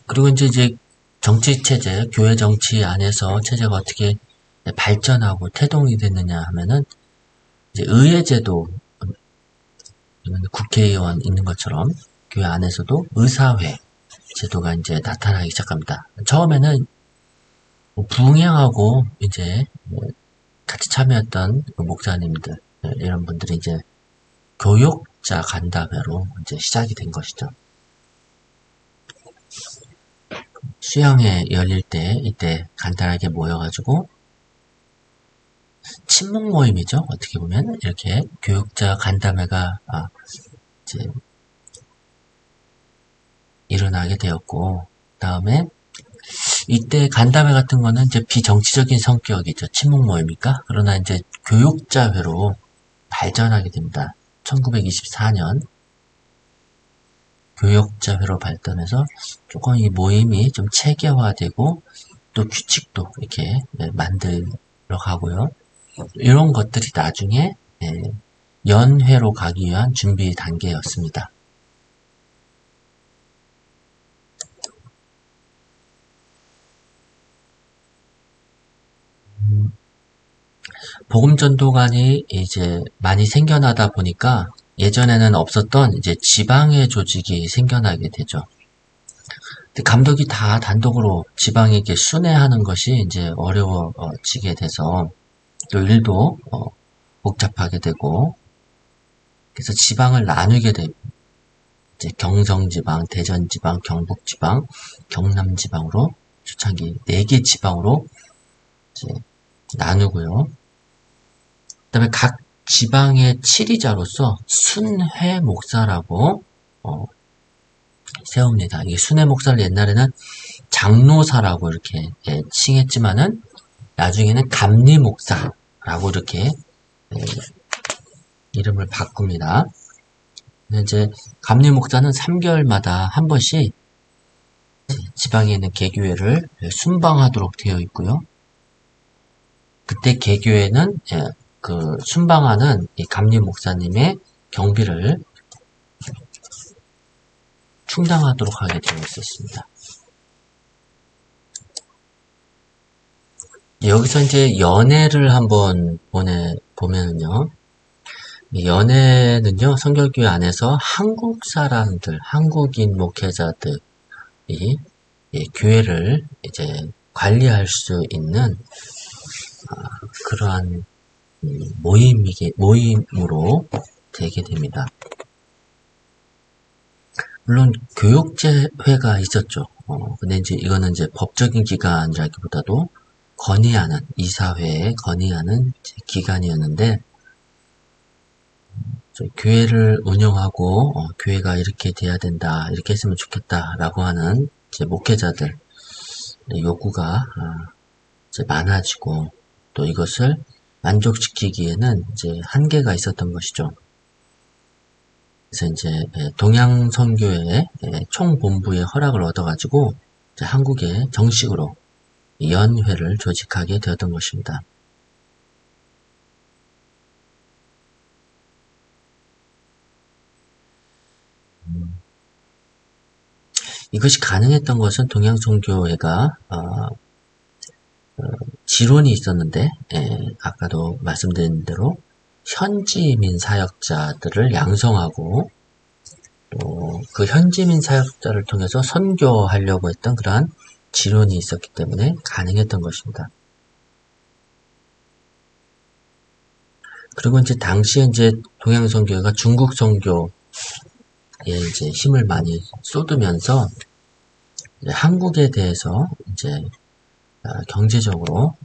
그리고 이제 정치 체제, 교회 정치 안에서 체제가 어떻게 발전하고 태동이 됐느냐 하면은 이제 의회제도, 국회의원 있는 것처럼 교회 안에서도 의사회 제도가 이제 나타나기 시작합니다. 처음에는 부흥회하고 이제 같이 참여했던 목사님들 이런 분들이 이제 교육자 간담회로 이제 시작이 된 것이죠. 수양회 열릴 때 이때 간단하게 모여가지고 친목 모임이죠. 어떻게 보면 이렇게 교육자 간담회가 이제 일어나게 되었고, 다음에 이때 간담회 같은 거는 이제 비정치적인 성격이죠. 친목 모임이니까. 그러나 이제 교육자회로 발전하게 됩니다. 1924년 교육자회로 발전해서 조금 이 모임이 좀 체계화되고 또 규칙도 이렇게 만들어 가고요. 이런 것들이 나중에 연회로 가기 위한 준비 단계였습니다. 복음전도관이 이제 많이 생겨나다 보니까 예전에는 없었던 이제 지방의 조직이 생겨나게 되죠. 근데 감독이 다 단독으로 지방에게 순회하는 것이 이제 어려워지게 돼서 또 일도 복잡하게 되고, 그래서 지방을 나누게 되고, 이제 경성지방, 대전지방, 경북지방, 경남지방으로 초창기 4개 지방으로 이제 나누고요. 그다음에 각 지방의 치리자로서 순회 목사라고 세웁니다. 이 순회 목사를 옛날에는 장로사라고 이렇게 칭했지만은 나중에는 감리 목사라고 이렇게 이름을 바꿉니다. 이제 감리 목사는 3개월마다 한 번씩 지방에 있는 개교회를 순방하도록 되어 있고요. 그때 개교회는 그 순방하는 이 감리 목사님의 경비를 충당하도록 하게 되어 있었습니다. 여기서 이제 연회를 한번 보면은요. 연회는요, 성결교회 안에서 한국 사람들, 한국인 목회자들이 교회를 이제 관리할 수 있는 그러한 모임으로 되게 됩니다. 물론 교육제회가 있었죠. 근데 이제 이거는 이제 법적인 기관이라기보다도 건의하는, 이사회에 건의하는 기관이었는데, 교회를 운영하고 교회가 이렇게 돼야 된다, 이렇게 했으면 좋겠다라고 하는 이제 목회자들 요구가 이제 많아지고, 또 이것을 만족시키기에는 이제 한계가 있었던 것이죠. 그래서 이제 동양선교회 총본부의 허락을 얻어가지고 이제 한국에 정식으로 연회를 조직하게 되었던 것입니다. 이것이 가능했던 것은 동양선교회가 지론이 있었는데, 아까도 말씀드린 대로 현지민 사역자들을 양성하고 또 그 현지민 사역자를 통해서 선교하려고 했던 그러한 지론이 있었기 때문에 가능했던 것입니다. 그리고 이제 당시에 이제 동양선교회가 중국 선교에 이제 힘을 많이 쏟으면서 이제 한국에 대해서 이제 경제적으로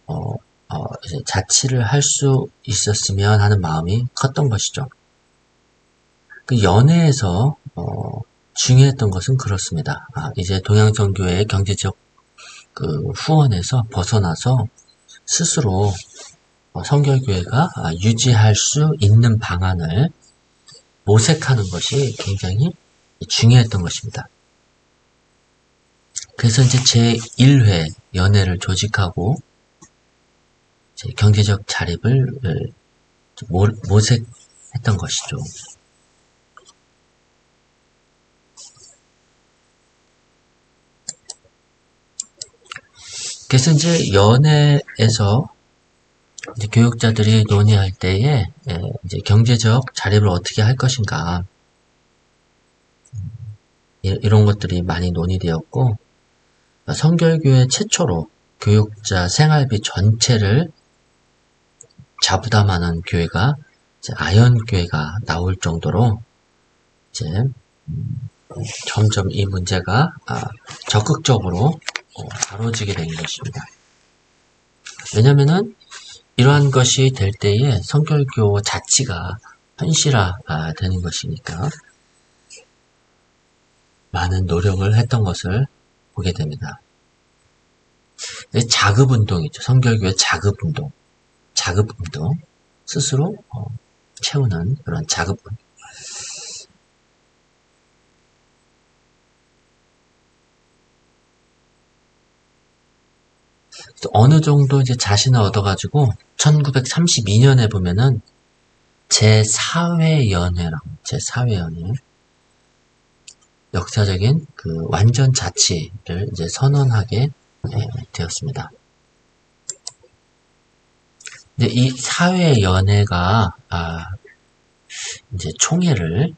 이제 자치를 할 수 있었으면 하는 마음이 컸던 것이죠. 그 연회에서 중요했던 것은 그렇습니다. 이제 동양선교회의 경제적 그 후원에서 벗어나서 스스로 성결교회가 유지할 수 있는 방안을 모색하는 것이 굉장히 중요했던 것입니다. 그래서 이제 제1회 연회를 조직하고 경제적 자립을 모색했던 것이죠. 그래서 이제 연회에서 이제 교육자들이 논의할 때에 이제 경제적 자립을 어떻게 할 것인가 이런 것들이 많이 논의되었고, 성결교회 최초로 교육자 생활비 전체를 자부담하는 교회가 이제 아현교회가 나올 정도로 이제 점점 이 문제가 적극적으로 다뤄지게 된 것입니다. 왜냐면은 이러한 것이 될 때에 성결교 자치가 현실화되는 것이니까 많은 노력을 했던 것을 보게 됩니다. 자급운동이죠. 성결교의 자급운동. 스스로 채우는 그런 자급운동. 어느 정도 이제 자신을 얻어가지고 1932년에 보면은 제4회 역사적인 그 완전 자치를 이제 선언하게 되었습니다. 근데 이 사회연회가 이제 총회를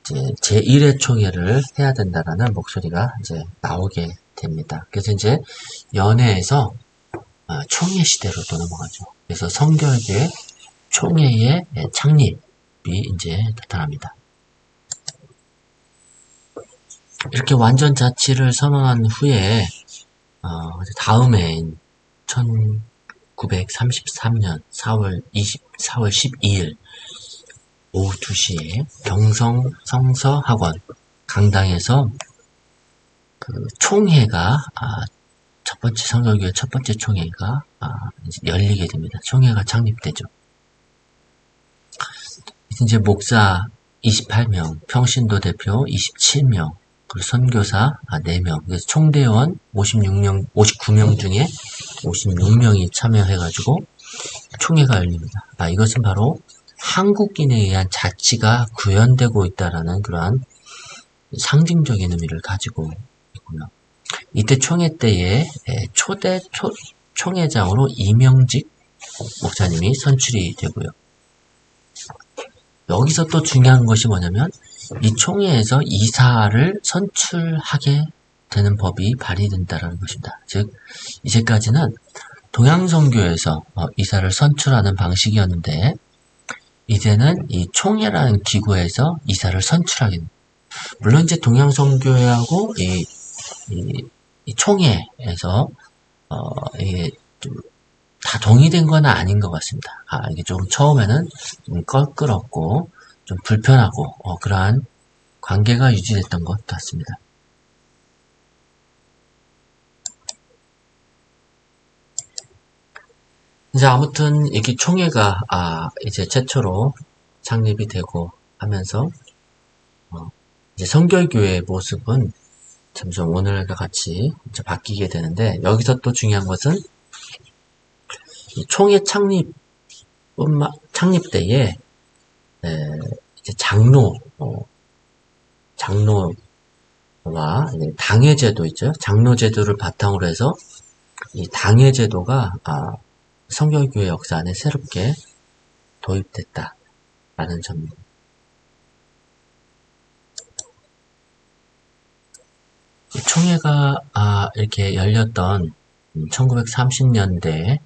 이제 제1회 총회를 해야 된다라는 목소리가 이제 나오게 됩니다. 그래서 이제 연회에서 총회 시대로 또 넘어가죠. 그래서 성결교회 총회의 창립이 이제 나타납니다. 이렇게 완전 자치를 선언한 후에 다음 해인 1933년 4월 12일 오후 2시에 경성 성서학원 강당에서 그 총회가 첫 번째 성결교회 첫 번째 총회가 열리게 됩니다. 총회가 창립되죠. 이제 목사 28명, 평신도 대표 27명, 그리고 선교사 4명, 그래서 총대원 59명 중에 56명이 참여해가지고 총회가 열립니다. 이것은 바로 한국인에 의한 자치가 구현되고 있다라는 그러한 상징적인 의미를 가지고 있고요. 이때 총회 때에 초대 총회장으로 이명직 목사님이 선출이 되고요. 여기서 또 중요한 것이 뭐냐면 이 총회에서 이사를 선출하게 되는 법이 발의된다는 것입니다. 즉 이제까지는 동양선교에서 이사를 선출하는 방식이었는데 이제는 이 총회라는 기구에서 이사를 선출하게 됩니다. 물론 이제 동양선교회하고 이 총회에서 이게 좀 다 동의된 건 아닌 것 같습니다. 이게 좀 처음에는 좀 껄끄럽고 좀 불편하고 그러한 관계가 유지됐던 것 같습니다. 이제 아무튼 이렇게 총회가 이제 최초로 창립이 되고 하면서 이제 성결교회의 모습은 점점 오늘과 같이 이제 바뀌게 되는데 여기서 또 중요한 것은 이 총회 창립 때에 이제 장로와 당회제도 있죠. 장로제도를 바탕으로 해서 이 당회제도가 성결교회 역사 안에 새롭게 도입됐다라는 점입니다. 총회가 이렇게 열렸던 1930년대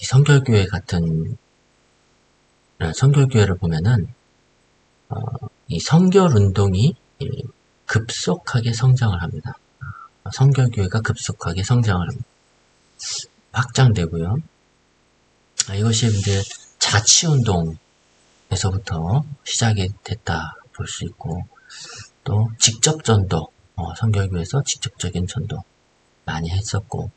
이 성결교회 같은 성결교회를 보면은 이 성결운동이 급속하게 성장을 합니다. 성결교회가 급속하게 성장을 합니다. 확장되고요. 이것이 이제 자치운동에서부터 시작이 됐다 볼 수 있고 또 직접 전도, 성결교회에서 직접적인 전도 많이 했었고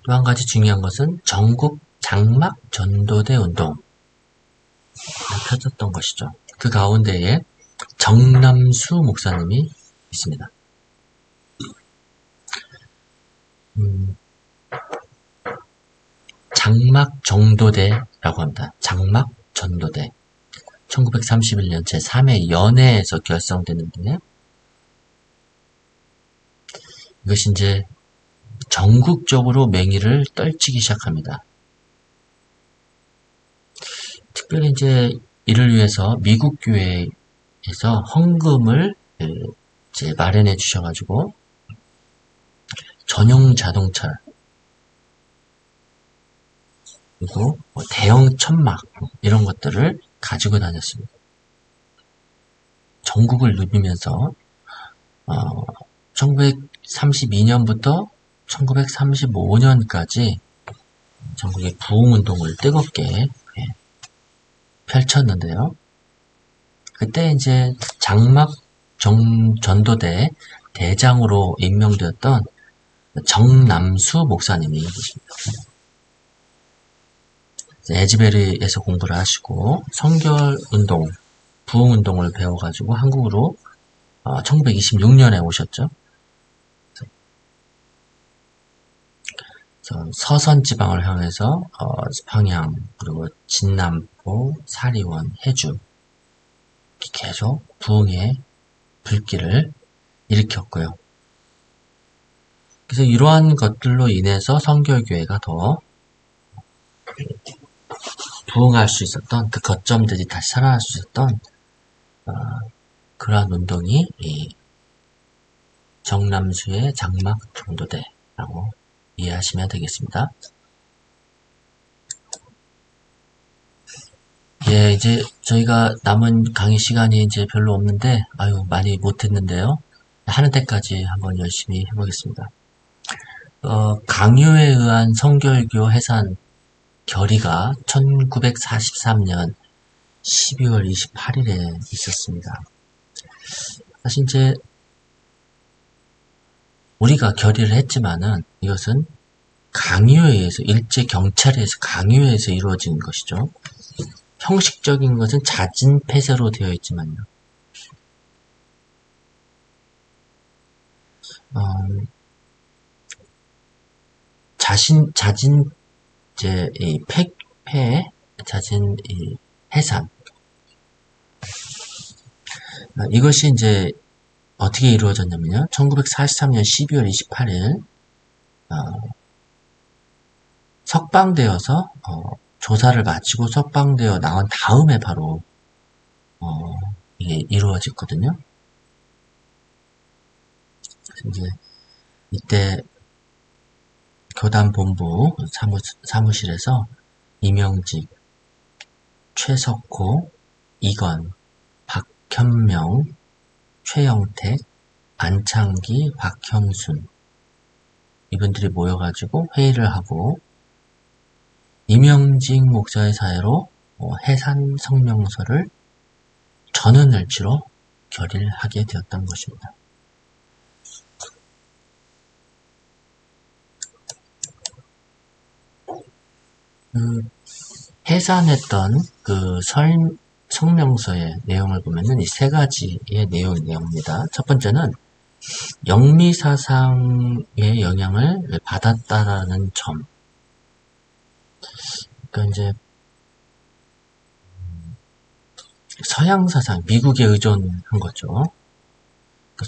또 한 가지 중요한 것은 전국 장막 전도대 운동 펴졌던 것이죠. 그 가운데에 정남수 목사님이 있습니다. 장막 전도대라고 합니다. 장막 전도대 1931년 제3회 연회에서 결성되는데 이것이 이제 전국적으로 맹위를 떨치기 시작합니다. 특별히 이제 이를 위해서 미국 교회에서 헌금을 이제 마련해 주셔가지고 전용 자동차 그리고 대형 천막 이런 것들을 가지고 다녔습니다. 전국을 누비면서 1932년부터 1935년까지 전국의 부흥운동을 뜨겁게 펼쳤는데요. 그때 이제 장막 전도대 대장으로 임명되었던 정남수 목사님이 계십니다. 에즈베리에서 공부를 하시고 성결운동, 부흥운동을 배워가지고 한국으로 1926년에 오셨죠. 서선 지방을 향해서 평양 그리고 진남포, 사리원, 해주 계속 부흥의 불길을 일으켰고요. 그래서 이러한 것들로 인해서 성결교회가 더 부응할 수 있었던 그 거점들이 다시 살아날 수 있었던 그러한 운동이 이 정남수의 장막 종도대라고 이해하시면 되겠습니다. 예, 이제 저희가 남은 강의 시간이 이제 별로 없는데, 아유, 많이 못했는데요. 하는 때까지 한번 열심히 해보겠습니다. 강요에 의한 성결교 해산 결의가 1943년 12월 28일에 있었습니다. 사실 이제 우리가 결의를 했지만은 이것은 강요에 의해서, 일제 경찰에 의해서 강요에 의해서 이루어진 것이죠. 형식적인 것은 자진 폐쇄로 되어 있지만요. 자진 이제 이 자진 이 해산, 이것이 이제 어떻게 이루어졌냐면요. 1943년 12월 28일 석방되어서 조사를 마치고 석방되어 나온 다음에 바로 이게 이루어졌거든요. 이제 이때 교단본부 사무실에서 이명직, 최석호, 이건, 박현명, 최영택, 안창기, 박형순 이분들이 모여가지고 회의를 하고 이명직 목사의 사회로 해산 성명서를 전원일치로 결의를 하게 되었던 것입니다. 해산했던 그 성명서의 내용을 보면은 이 세 가지의 내용입니다. 첫 번째는 영미사상의 영향을 받았다라는 점. 그러니까 이제 서양 사상, 미국에 의존한 거죠. 그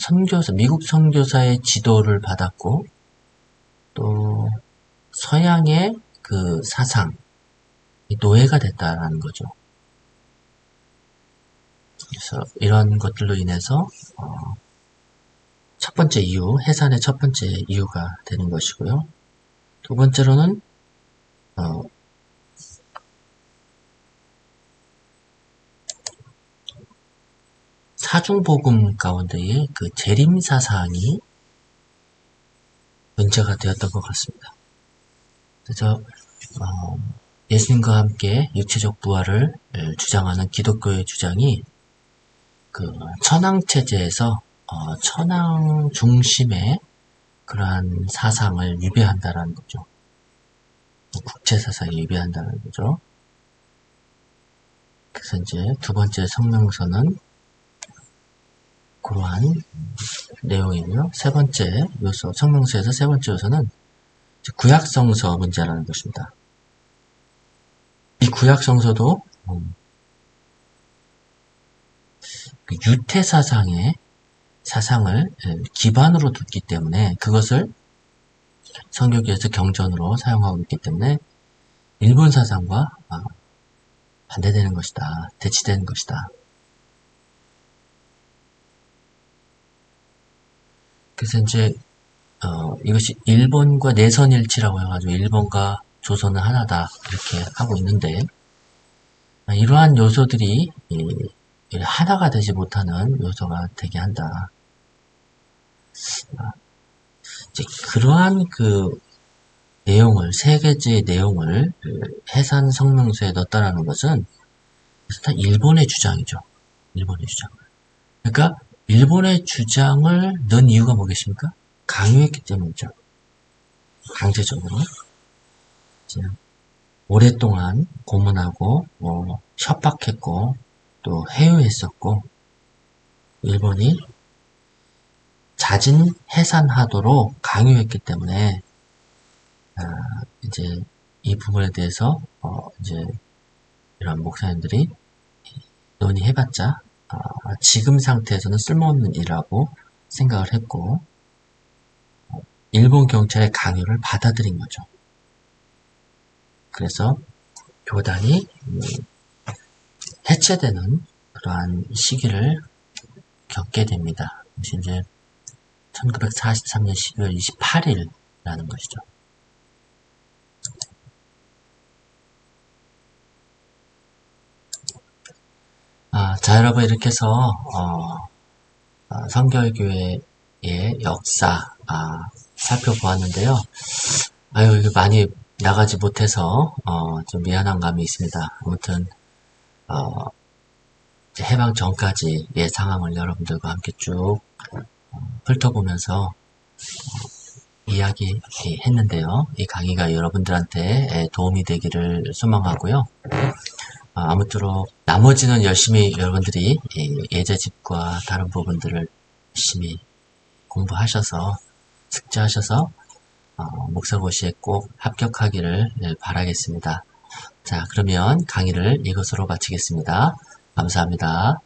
미국 선교사의 지도를 받았고, 또 서양의 그 사상, 노예가 됐다라는 거죠. 그래서 이런 것들로 인해서 첫 번째 이유, 해산의 첫 번째 이유가 되는 것이고요. 두 번째로는 사중복음 가운데의 그 재림사상이 문제가 되었던 것 같습니다. 그래서 예수님과 함께 육체적 부활을 주장하는 기독교의 주장이 그 천황체제에서 천황 중심의 그러한 사상을 위배한다라는 거죠. 국제사상이 위배한다는 거죠. 그래서 이제 두 번째 성명서는 그러한 내용이고요. 세 번째 요소, 성명서에서 세 번째 요소는 구약성서 문제라는 것입니다. 이 구약성서도 유태사상의 사상을 기반으로 두기 때문에 그것을 성교계에서 경전으로 사용하고 있기 때문에 일본 사상과 반대되는 것이다. 대치되는 것이다. 그래서 이제 이것이 일본과 내선일치라고 해가지고 일본과 조선은 하나다 이렇게 하고 있는데 이러한 요소들이 하나가 되지 못하는 요소가 되게 한다. 이제 그러한 그 내용을 세 개의 내용을 해산 성명서에 넣었다라는 것은 다 일본의 주장이죠. 일본의 주장. 그러니까 일본의 주장을 넣은 이유가 뭐겠습니까? 강요했기 때문이죠. 강제적으로. 오랫동안 고문하고 협박했고 또 회유했었고 일본이 자진 해산하도록 강요했기 때문에 이제 이 부분에 대해서 이제 이런 목사님들이 논의해봤자 지금 상태에서는 쓸모없는 일이라고 생각을 했고 일본 경찰의 강요를 받아들인 거죠. 그래서 교단이 해체되는 그러한 시기를 겪게 됩니다. 이제 1943년 12월 28일이라는 것이죠. 자, 여러분, 이렇게 해서 성결교회의 역사 살펴보았는데요. 이거 많이 나가지 못해서 좀 미안한 감이 있습니다. 아무튼 이제 해방 전까지의 상황을 여러분들과 함께 쭉 훑어보면서 이야기했는데요. 이 강의가 여러분들한테 도움이 되기를 소망하고요. 아무쪼록 나머지는 열심히 여러분들이 예제집과 다른 부분들을 열심히 공부하셔서 숙지하셔서 목사고시에 꼭 합격하기를 바라겠습니다. 자, 그러면 강의를 이것으로 마치겠습니다. 감사합니다.